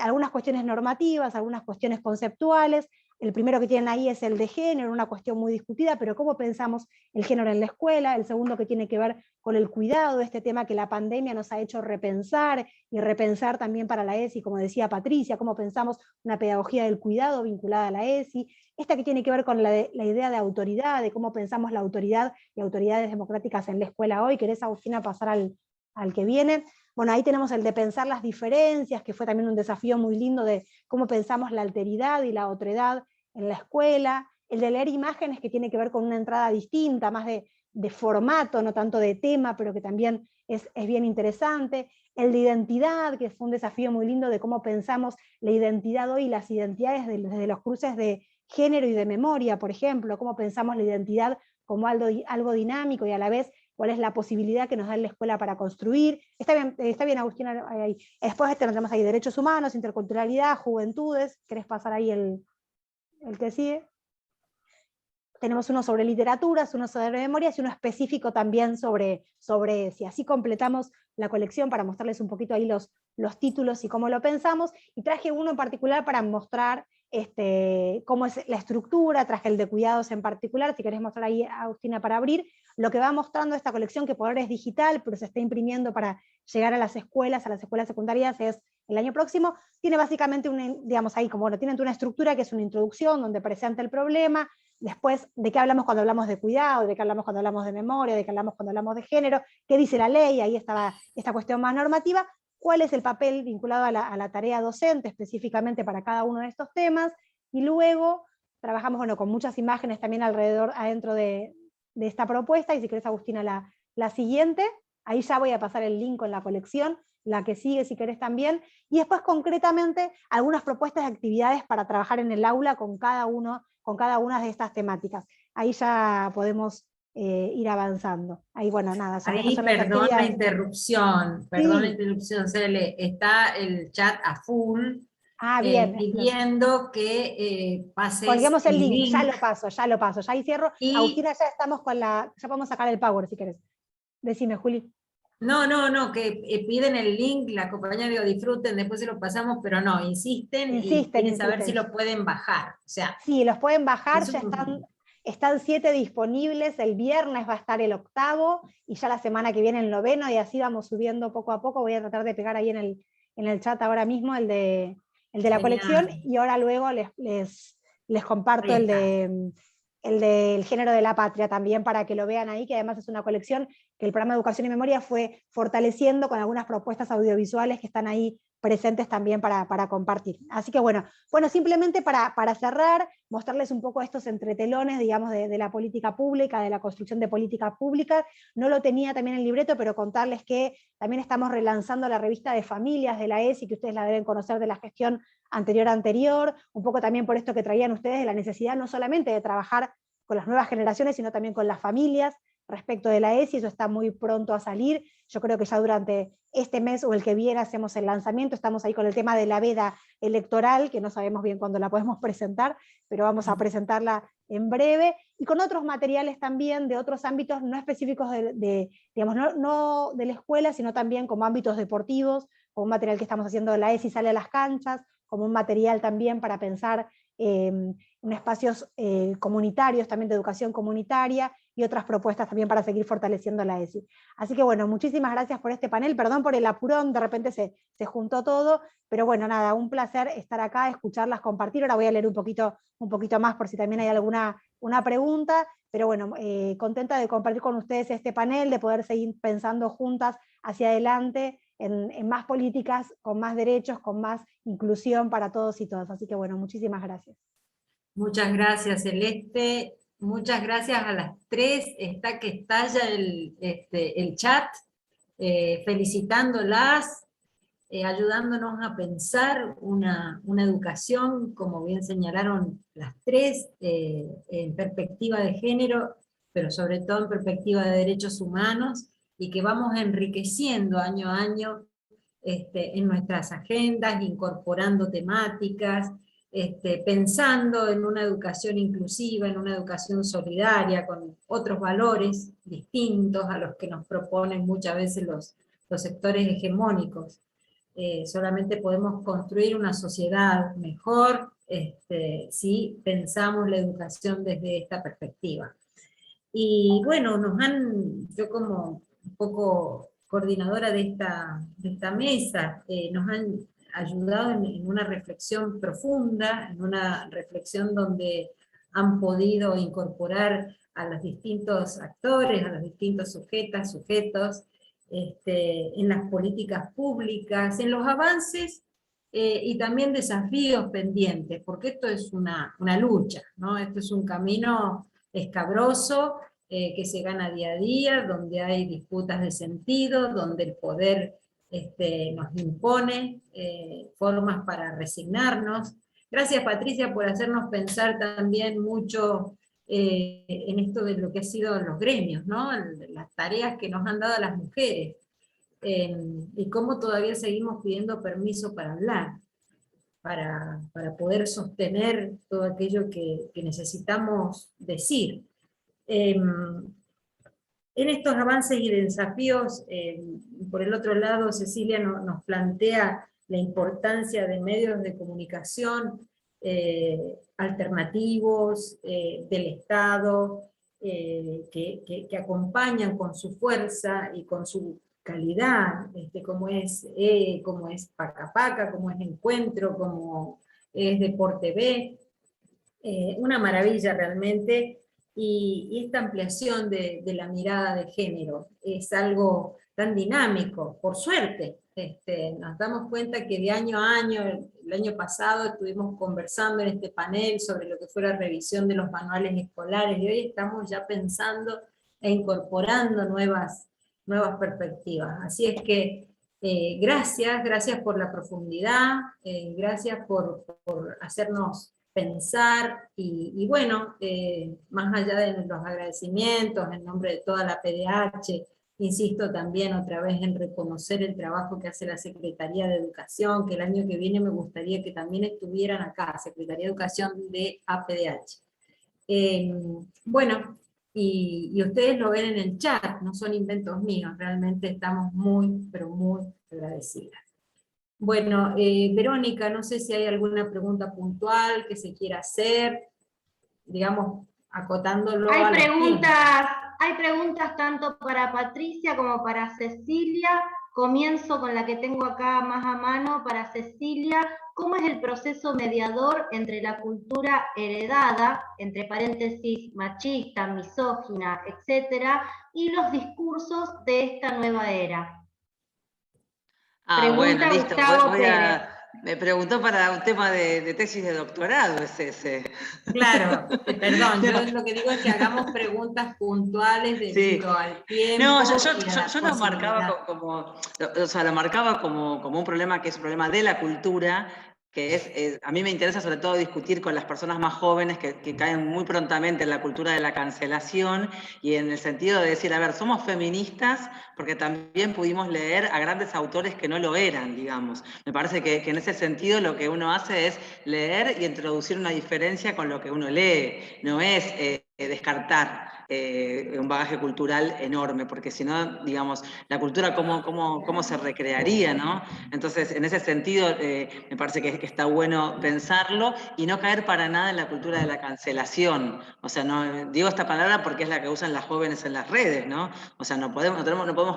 algunas cuestiones normativas, algunas cuestiones conceptuales. El primero que tienen ahí es el de género, una cuestión muy discutida, pero cómo pensamos el género en la escuela. El segundo que tiene que ver con el cuidado, este tema que la pandemia nos ha hecho repensar, y repensar también para la ESI, como decía Patricia, cómo pensamos una pedagogía del cuidado vinculada a la ESI. Esta que tiene que ver con la idea de autoridad, de cómo pensamos la autoridad y autoridades democráticas en la escuela hoy. ¿Querés, Agustina, pasar al que viene? Bueno, ahí tenemos el de pensar las diferencias, que fue también un desafío muy lindo de cómo pensamos la alteridad y la otredad en la escuela. El de leer imágenes, que tiene que ver con una entrada distinta, más de formato, no tanto de tema, pero que también es bien interesante. El de identidad, que fue un desafío muy lindo de cómo pensamos la identidad hoy, las identidades desde los cruces de género y de memoria, por ejemplo, cómo pensamos la identidad como algo dinámico y a la vez cuál es la posibilidad que nos da la escuela para construir. Está bien, Agustina, ahí. Después tenemos ahí derechos humanos, interculturalidad, juventudes. ¿Querés pasar ahí el que sigue? tenemos uno sobre literaturas, uno sobre memorias y uno específico también sobre ESI. Así completamos la colección para mostrarles un poquito ahí los títulos y cómo lo pensamos, y traje uno en particular para mostrar cómo es la estructura, traje el de cuidados en particular, si querés mostrar ahí, Agustina, para abrir, lo que va mostrando esta colección, que por ahora es digital, pero se está imprimiendo para llegar a las escuelas secundarias, es el año próximo. Tiene básicamente digamos ahí, como bueno, tienen una estructura que es una introducción donde presenta el problema, después de qué hablamos cuando hablamos de cuidado, de qué hablamos cuando hablamos de memoria, de qué hablamos cuando hablamos de género, qué dice la ley, ahí estaba esta cuestión más normativa, cuál es el papel vinculado a la tarea docente específicamente para cada uno de estos temas, y luego trabajamos bueno, con muchas imágenes también adentro de esta propuesta, y si querés, Agustina, la siguiente, ahí ya voy a pasar el link con la colección, la que sigue si querés también, y después concretamente algunas propuestas de actividades para trabajar en el aula con cada una de estas temáticas. Ahí ya podemos ir avanzando. Ahí, bueno, nada. Ahí, perdón la interrupción, Cele, está el chat a full, bien, pidiendo que pases colguemos el link, ya lo paso, ya ahí cierro. Y, Agustina, ya estamos ya podemos sacar el power si querés. Decime, Juli. No, que piden el link, la compañía digo, disfruten, después se lo pasamos, pero no, insisten y quieren saber si lo pueden bajar. O sea, sí, los pueden bajar, ya están 7 disponibles, el viernes va a estar el 8º, y ya la semana que viene el 9º, y así vamos subiendo poco a poco. Voy a tratar de pegar ahí en el chat ahora mismo el de la colección, y ahora luego les comparto el del género de la patria también, para que lo vean ahí, que además es una colección que el programa de Educación y Memoria fue fortaleciendo con algunas propuestas audiovisuales que están ahí presentes también para compartir. Así que bueno, simplemente para cerrar, mostrarles un poco estos entretelones, digamos, de la política pública, de la construcción de política pública. No lo tenía también en el libreto, pero contarles que también estamos relanzando la revista de familias de la ESI, que ustedes la deben conocer de la gestión anterior, un poco también por esto que traían ustedes, de la necesidad no solamente de trabajar con las nuevas generaciones, sino también con las familias respecto de la ESI. Eso está muy pronto a salir. Yo creo que ya durante este mes o el que viene hacemos el lanzamiento. Estamos ahí con el tema de la veda electoral, que no sabemos bien cuándo la podemos presentar, pero vamos a presentarla en breve, y con otros materiales también de otros ámbitos no específicos digamos, no de la escuela, sino también como ámbitos deportivos, como un material que estamos haciendo de la ESI sale a las canchas, como un material también para pensar en espacios comunitarios, también de educación comunitaria, y otras propuestas también para seguir fortaleciendo la ESI. Así que bueno, muchísimas gracias por este panel, perdón por el apurón, de repente se juntó todo, pero bueno, nada, un placer estar acá, escucharlas, compartir. Ahora voy a leer un poquito más por si también hay una pregunta, pero bueno, contenta de compartir con ustedes este panel, de poder seguir pensando juntas hacia adelante en más políticas, con más derechos, con más inclusión para todos y todas. Así que bueno, muchísimas gracias. Muchas gracias, Celeste. Muchas gracias a las 3. Está que estalla el chat, felicitándolas, ayudándonos a pensar una educación, como bien señalaron las 3, en perspectiva de género, pero sobre todo en perspectiva de derechos humanos, y que vamos enriqueciendo año a año en nuestras agendas, incorporando temáticas, pensando en una educación inclusiva, en una educación solidaria, con otros valores distintos a los que nos proponen muchas veces los sectores hegemónicos. Solamente podemos construir una sociedad mejor si pensamos la educación desde esta perspectiva. Y bueno, yo como un poco coordinadora de esta mesa, nos han ayudado en una reflexión profunda, en una reflexión donde han podido incorporar a los distintos actores, a los distintos sujetos, en las políticas públicas, en los avances y también desafíos pendientes, porque esto es una lucha, ¿no? Esto es un camino escabroso, que se gana día a día, donde hay disputas de sentido, donde el poder nos impone formas para resignarnos. Gracias, Patricia, por hacernos pensar también mucho en esto de lo que han sido los gremios, ¿no? Las tareas que nos han dado las mujeres, y cómo todavía seguimos pidiendo permiso para hablar, para poder sostener todo aquello que necesitamos decir. En estos avances y desafíos, por el otro lado, Cecilia nos plantea la importancia de medios de comunicación alternativos, del Estado, que acompañan con su fuerza y con su calidad, como es Paca Paca, como es Encuentro, como es Deporte B, una maravilla realmente, y esta ampliación de la mirada de género es algo tan dinámico, por suerte. Nos damos cuenta que de año a año, el año pasado estuvimos conversando en este panel sobre lo que fue la revisión de los manuales escolares, y hoy estamos ya pensando e incorporando nuevas perspectivas. Así es que gracias por la profundidad, gracias por hacernos pensar, y bueno, más allá de los agradecimientos, en nombre de toda la PDH, insisto también otra vez en reconocer el trabajo que hace la Secretaría de Educación, que el año que viene me gustaría que también estuvieran acá, Secretaría de Educación de APDH. Bueno, y ustedes lo ven en el chat, no son inventos míos, realmente estamos muy, pero muy agradecidas. Bueno, Verónica, no sé si hay alguna pregunta puntual que se quiera hacer, digamos, acotándolo a los tiempos. Hay preguntas tanto para Patricia como para Cecilia. Comienzo con la que tengo acá más a mano para Cecilia. ¿Cómo es el proceso mediador entre la cultura heredada, entre paréntesis, machista, misógina, etcétera, y los discursos de esta nueva era? Ah, bueno, Pregunta listo. Gustavo Pérez. Me preguntó para un tema de tesis de doctorado, es ese. Claro, perdón, yo lo que digo es que hagamos preguntas puntuales debido al tiempo. No, y a la yo lo marcaba posibilidad. lo marcaba como un problema que es un problema de la cultura, que a mí me interesa sobre todo discutir con las personas más jóvenes que caen muy prontamente en la cultura de la cancelación, y en el sentido de decir, a ver, somos feministas porque también pudimos leer a grandes autores que no lo eran, digamos. Me parece que en ese sentido lo que uno hace es leer y introducir una diferencia con lo que uno lee, no es descartar un bagaje cultural enorme, porque si no, digamos, la cultura cómo se recrearía, ¿no? Entonces, en ese sentido, me parece que está bueno pensarlo y no caer para nada en la cultura de la cancelación. O sea, no digo esta palabra porque es la que usan las jóvenes en las redes, ¿no? O sea, no podemos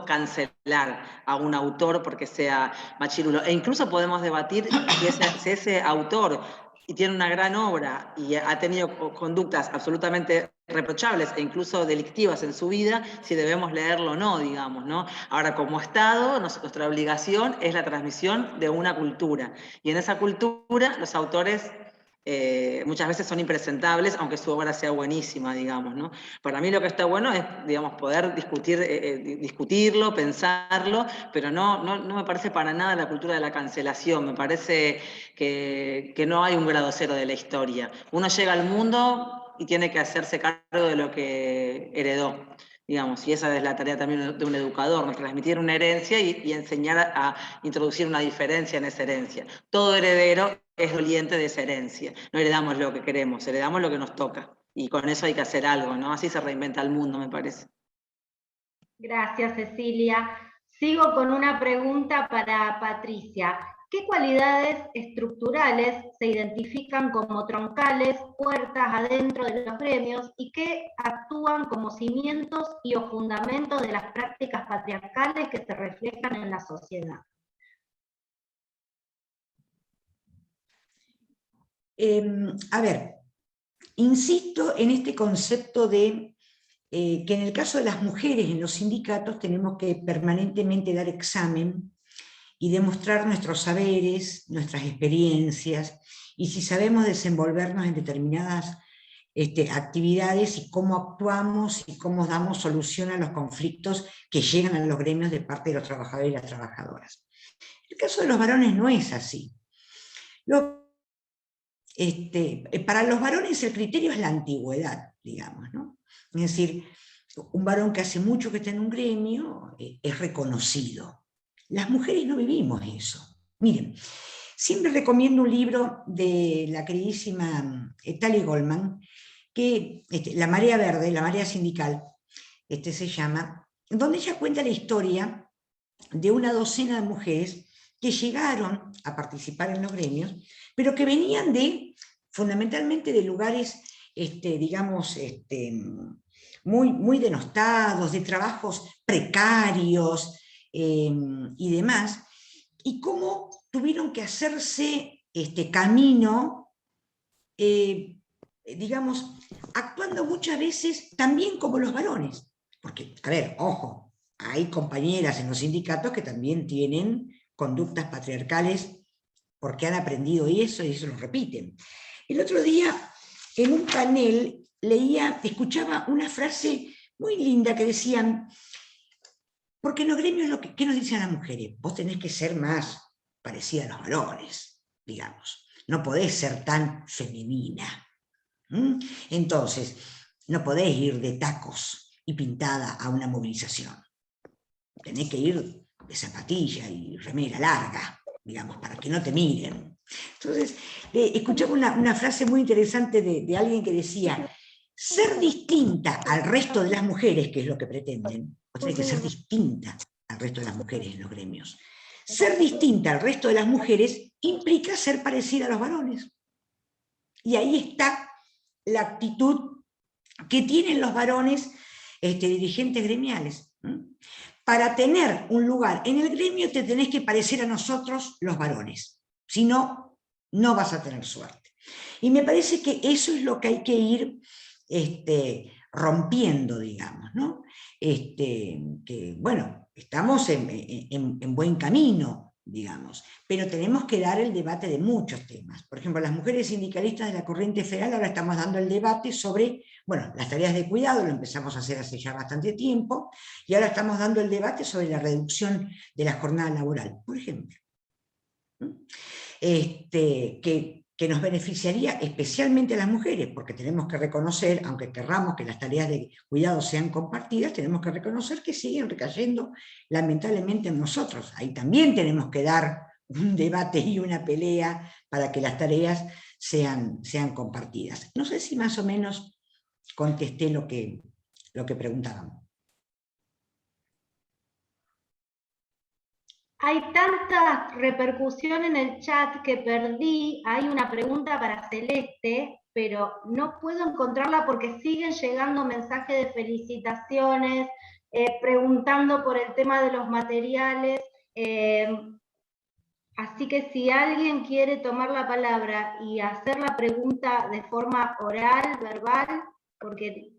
cancelar a un autor porque sea machirulo. E incluso podemos debatir si ese autor y tiene una gran obra y ha tenido conductas absolutamente reprochables e incluso delictivas en su vida, si debemos leerlo o no, digamos, ¿no? Ahora, como Estado, nuestra obligación es la transmisión de una cultura, y en esa cultura los autores muchas veces son impresentables, aunque su obra sea buenísima, digamos, ¿no? Para mí lo que está bueno es, digamos, poder discutirlo, pensarlo, pero no me parece para nada la cultura de la cancelación. Me parece que no hay un grado cero de la historia. Uno llega al mundo y tiene que hacerse cargo de lo que heredó, digamos, y esa es la tarea también de un educador, ¿no? Transmitir una herencia y enseñar a introducir una diferencia en esa herencia. Todo heredero es doliente de esa herencia. No heredamos lo que queremos, heredamos lo que nos toca. Y con eso hay que hacer algo, ¿no? Así se reinventa el mundo, me parece. Gracias, Cecilia. Sigo con una pregunta para Patricia. ¿Qué cualidades estructurales se identifican como troncales, puertas adentro de los gremios, y qué actúan como cimientos y o fundamentos de las prácticas patriarcales que se reflejan en la sociedad? A ver, insisto en este concepto de que en el caso de las mujeres en los sindicatos tenemos que permanentemente dar examen y demostrar nuestros saberes, nuestras experiencias, y si sabemos desenvolvernos en determinadas actividades y cómo actuamos y cómo damos solución a los conflictos que llegan a los gremios de parte de los trabajadores y las trabajadoras. El caso de los varones no es así. Para los varones el criterio es la antigüedad, digamos, ¿no? Es decir, un varón que hace mucho que está en un gremio es reconocido. Las mujeres no vivimos eso. Miren, siempre recomiendo un libro de la queridísima Tali Goldman, que La Marea Verde, La Marea Sindical, se llama, donde ella cuenta la historia de una docena de mujeres que llegaron a participar en los gremios, pero que venían fundamentalmente de lugares, digamos, muy denostados, de trabajos precarios y demás, y cómo tuvieron que hacerse camino, digamos, actuando muchas veces también como los varones. Porque, a ver, ojo, hay compañeras en los sindicatos que también tienen conductas patriarcales porque han aprendido eso y eso lo repiten. El otro día, en un panel, escuchaba una frase muy linda que decían, porque en los gremios, ¿qué nos dicen las mujeres? Vos tenés que ser más parecida a los varones, digamos. No podés ser tan femenina. Entonces, no podés ir de tacos y pintada a una movilización. Tenés que ir de zapatilla y remera larga, digamos, para que no te miren. Entonces, escuchaba una frase muy interesante de alguien que decía, ser distinta al resto de las mujeres, que es lo que pretenden, o sea, que ser distinta al resto de las mujeres en los gremios. Ser distinta al resto de las mujeres implica ser parecida a los varones. Y ahí está la actitud que tienen los varones dirigentes gremiales. Para tener un lugar en el gremio te tenés que parecer a nosotros los varones. Si no, no vas a tener suerte. Y me parece que eso es lo que hay que ir rompiendo, digamos, ¿no? Que, bueno, estamos en buen camino, digamos, pero tenemos que dar el debate de muchos temas. Por ejemplo, las mujeres sindicalistas de la corriente federal ahora estamos dando el debate sobre, bueno, las tareas de cuidado, lo empezamos a hacer hace ya bastante tiempo, y ahora estamos dando el debate sobre la reducción de la jornada laboral, por ejemplo. Que nos beneficiaría especialmente a las mujeres, porque tenemos que reconocer, aunque querramos que las tareas de cuidado sean compartidas, tenemos que reconocer que siguen recayendo lamentablemente en nosotros. Ahí también tenemos que dar un debate y una pelea para que las tareas sean compartidas. No sé si más o menos contesté lo que preguntaban. Hay tanta repercusión en el chat que perdí. Hay una pregunta para Celeste, pero no puedo encontrarla porque siguen llegando mensajes de felicitaciones, preguntando por el tema de los materiales. Así que si alguien quiere tomar la palabra y hacer la pregunta de forma oral, verbal, porque...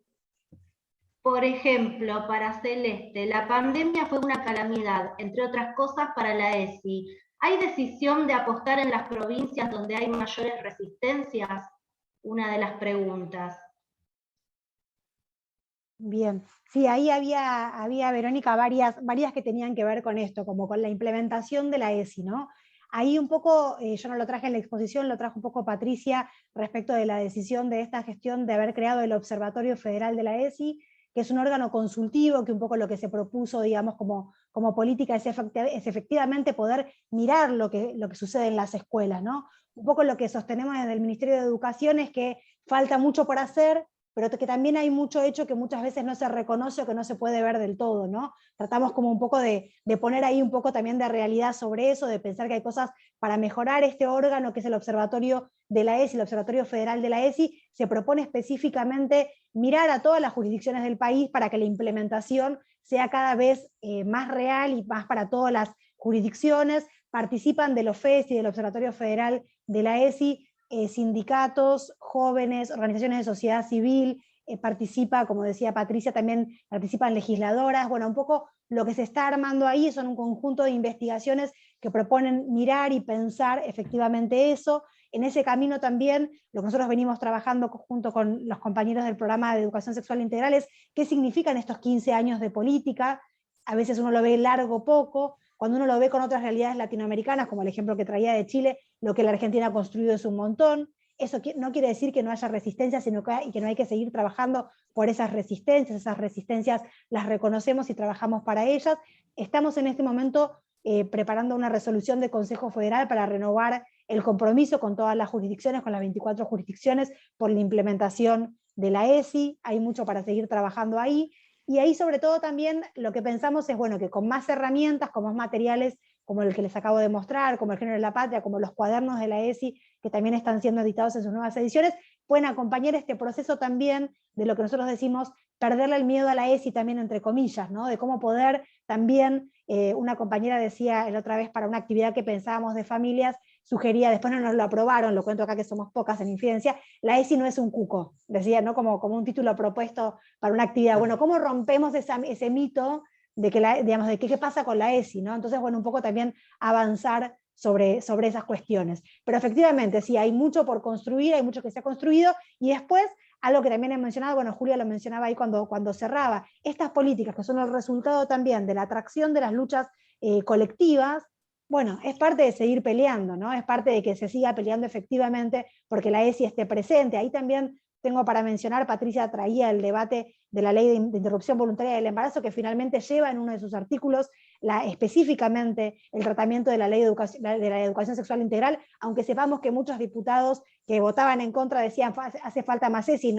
Por ejemplo, para Celeste, la pandemia fue una calamidad, entre otras cosas, para la ESI. ¿Hay decisión de apostar en las provincias donde hay mayores resistencias? Una de las preguntas. Bien, sí, ahí había Verónica, varias que tenían que ver con esto, como con la implementación de la ESI, ¿no? Ahí un poco, yo no lo traje en la exposición, lo trajo un poco Patricia respecto de la decisión de esta gestión de haber creado el Observatorio Federal de la ESI, que es un órgano consultivo, que un poco lo que se propuso, digamos, como política es efectivamente poder mirar lo que sucede en las escuelas, ¿no? Un poco lo que sostenemos desde el Ministerio de Educación es que falta mucho por hacer, pero que también hay mucho hecho que muchas veces no se reconoce o que no se puede ver del todo, ¿no? Tratamos como un poco de poner ahí un poco también de realidad sobre eso, de pensar que hay cosas para mejorar este órgano que es el Observatorio de la ESI, el Observatorio Federal de la ESI, se propone específicamente mirar a todas las jurisdicciones del país para que la implementación sea cada vez más real y más para todas las jurisdicciones. Participan de los FES y del Observatorio Federal de la ESI sindicatos, jóvenes, organizaciones de sociedad civil, participa, como decía Patricia, también participan legisladoras. Bueno, un poco lo que se está armando ahí son un conjunto de investigaciones que proponen mirar y pensar efectivamente eso. En ese camino también, lo que nosotros venimos trabajando junto con los compañeros del programa de educación sexual integral es qué significan estos 15 años de política. A veces uno lo ve largo o poco, cuando uno lo ve con otras realidades latinoamericanas, como el ejemplo que traía de Chile, lo que la Argentina ha construido es un montón. Eso no quiere decir que no haya resistencia, sino que no hay que seguir trabajando por esas resistencias las reconocemos y trabajamos para ellas. Estamos en este momento preparando una resolución de Consejo Federal para renovar el compromiso con todas las jurisdicciones, con las 24 jurisdicciones, por la implementación de la ESI. Hay mucho para seguir trabajando ahí, y ahí sobre todo también lo que pensamos es, bueno, que con más herramientas, con más materiales, como el que les acabo de mostrar, como el Género de la Patria, como los cuadernos de la ESI, que también están siendo editados en sus nuevas ediciones, pueden acompañar este proceso también de lo que nosotros decimos, perderle el miedo a la ESI también, entre comillas, ¿no? De cómo poder también, una compañera decía la otra vez para una actividad que pensábamos de familias, sugería, después no nos lo aprobaron, lo cuento acá que somos pocas en Infidencia, la ESI no es un cuco, decía, ¿no? Como un título propuesto para una actividad. Bueno, ¿cómo rompemos ese mito de que digamos, de qué pasa con la ESI, ¿no? Entonces, bueno, un poco también avanzar sobre esas cuestiones. Pero efectivamente, sí, hay mucho por construir, hay mucho que se ha construido, y después, algo que también he mencionado, bueno, Julia lo mencionaba ahí cuando cerraba, estas políticas que son el resultado también de la atracción de las luchas colectivas, bueno, es parte de seguir peleando, ¿no? Es parte de que se siga peleando efectivamente porque la ESI esté presente. Ahí también tengo para mencionar, Patricia traía el debate de la ley de interrupción voluntaria del embarazo, que finalmente lleva en uno de sus artículos específicamente el tratamiento de la ley de la educación sexual integral, aunque sepamos que muchos diputados que votaban en contra decían hace falta más ESI,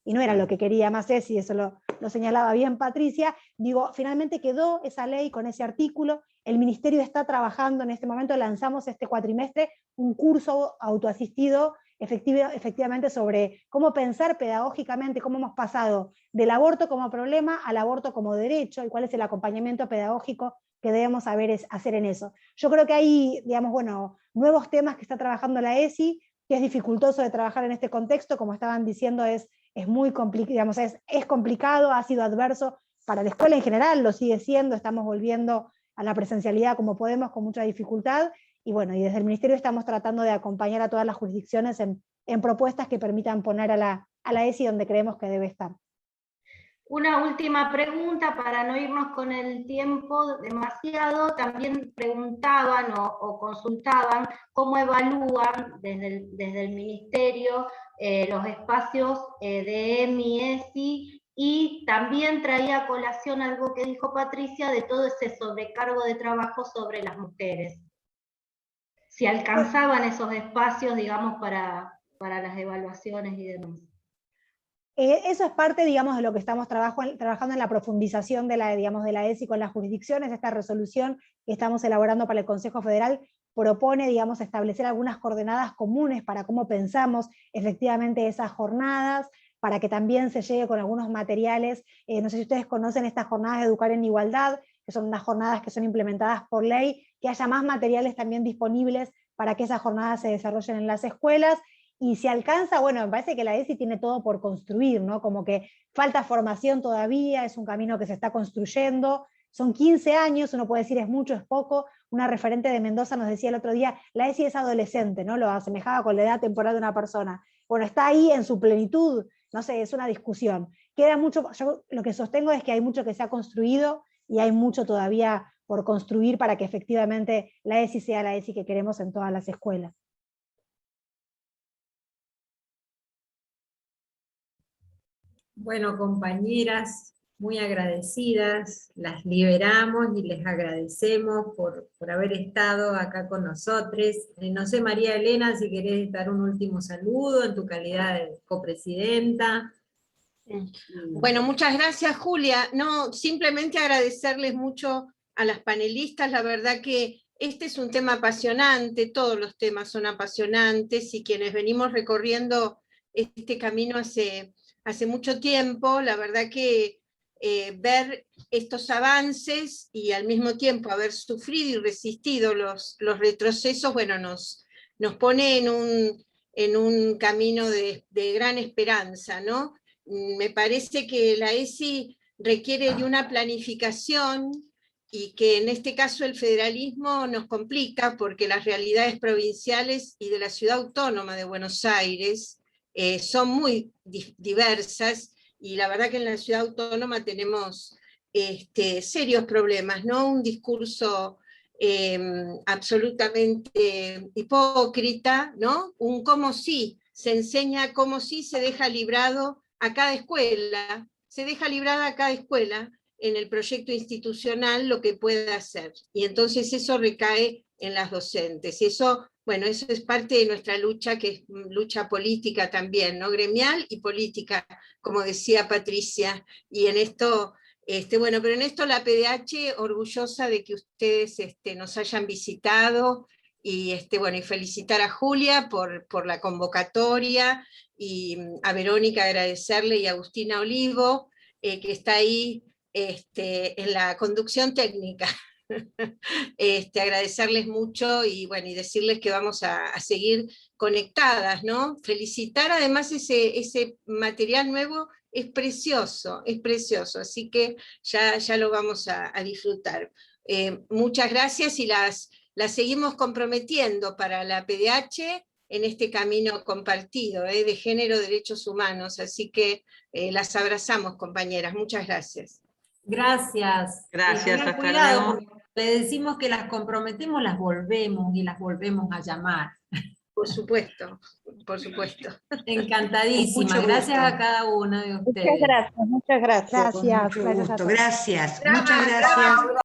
y no era lo que quería más ESI, eso lo señalaba bien Patricia. Digo, finalmente quedó esa ley con ese artículo, el Ministerio está trabajando en este momento, lanzamos este cuatrimestre un curso autoasistido efectivamente sobre cómo pensar pedagógicamente, cómo hemos pasado del aborto como problema al aborto como derecho, y cuál es el acompañamiento pedagógico que debemos hacer en eso. Yo creo que hay, digamos, bueno, nuevos temas que está trabajando la ESI, que es dificultoso de trabajar en este contexto, como estaban diciendo, es muy complicado, digamos, es complicado, ha sido adverso para la escuela en general, lo sigue siendo, estamos volviendo a la presencialidad como podemos, con mucha dificultad, y bueno, y desde el Ministerio estamos tratando de acompañar a todas las jurisdicciones en propuestas que permitan poner a la ESI donde creemos que debe estar. Una última pregunta para no irnos con el tiempo demasiado. También preguntaban o consultaban cómo evalúan desde el Ministerio los espacios de EMI-ESI, y también traía a colación algo que dijo Patricia de todo ese sobrecargo de trabajo sobre las mujeres. Si alcanzaban esos espacios, digamos, para las evaluaciones y demás. Eso es parte, digamos, de lo que estamos trabajando en la profundización de la ESI con las jurisdicciones. Esta resolución que estamos elaborando para el Consejo Federal propone, digamos, establecer algunas coordenadas comunes para cómo pensamos efectivamente esas jornadas, para que también se llegue con algunos materiales. No sé si ustedes conocen estas jornadas de Educar en Igualdad, que son unas jornadas que son implementadas por ley, que haya más materiales también disponibles para que esas jornadas se desarrollen en las escuelas. Y si alcanza, bueno, me parece que la ESI tiene todo por construir, ¿no? Como que falta formación todavía, es un camino que se está construyendo, son 15 años, uno puede decir es mucho, es poco. Una referente de Mendoza nos decía el otro día, la ESI es adolescente, ¿no? Lo asemejaba con la edad temporal de una persona. Bueno, está ahí en su plenitud, no sé, es una discusión. Queda mucho, yo lo que sostengo es que hay mucho que se ha construido y hay mucho todavía por construir para que efectivamente la ESI sea la ESI que queremos en todas las escuelas. Bueno, compañeras, muy agradecidas, las liberamos y les agradecemos por haber estado acá con nosotros. No sé, María Elena, si querés dar un último saludo en tu calidad de copresidenta. Bueno, muchas gracias, Julia. No, simplemente agradecerles mucho a las panelistas. La verdad que este es un tema apasionante, todos los temas son apasionantes, y quienes venimos recorriendo este camino hace mucho tiempo, la verdad que ver estos avances y al mismo tiempo haber sufrido y resistido los retrocesos, bueno, nos pone en un camino de gran esperanza, ¿no? Me parece que la ESI requiere de una planificación, y que en este caso el federalismo nos complica porque las realidades provinciales y de la Ciudad Autónoma de Buenos Aires son muy diversas, y la verdad que en la Ciudad Autónoma tenemos serios problemas, ¿no? Un discurso absolutamente hipócrita, ¿no? Un cómo sí, se enseña cómo sí, se deja librado a cada escuela, se deja librada a cada escuela en el proyecto institucional lo que pueda hacer, y entonces eso recae en las docentes, y eso bueno, eso es parte de nuestra lucha, que es lucha política también, ¿no? Gremial y política, como decía Patricia, y en esto, bueno, pero en esto la PDH orgullosa de que ustedes nos hayan visitado, y, bueno, y felicitar a Julia por la convocatoria, y a Verónica agradecerle, y a Agustina Olivo, que está ahí en la conducción técnica. Agradecerles mucho, y bueno, y decirles que vamos a seguir conectadas, ¿no? Felicitar además ese material nuevo, es precioso, así que ya lo vamos a disfrutar. Muchas gracias, y las seguimos comprometiendo para la PDH en este camino compartido de género, derechos humanos, así que las abrazamos, compañeras. Muchas gracias. Gracias. Gracias, Tengan hasta cuidado, luego. porque le decimos que las comprometemos, las volvemos y las volvemos a llamar. Por supuesto, por supuesto. Encantadísima. Con mucho Gracias gusto. a cada uno de Muchas ustedes. gracias, muchas gracias. Con Gracias, mucho gracias a gusto, todos. gracias, Brava, muchas brava. gracias.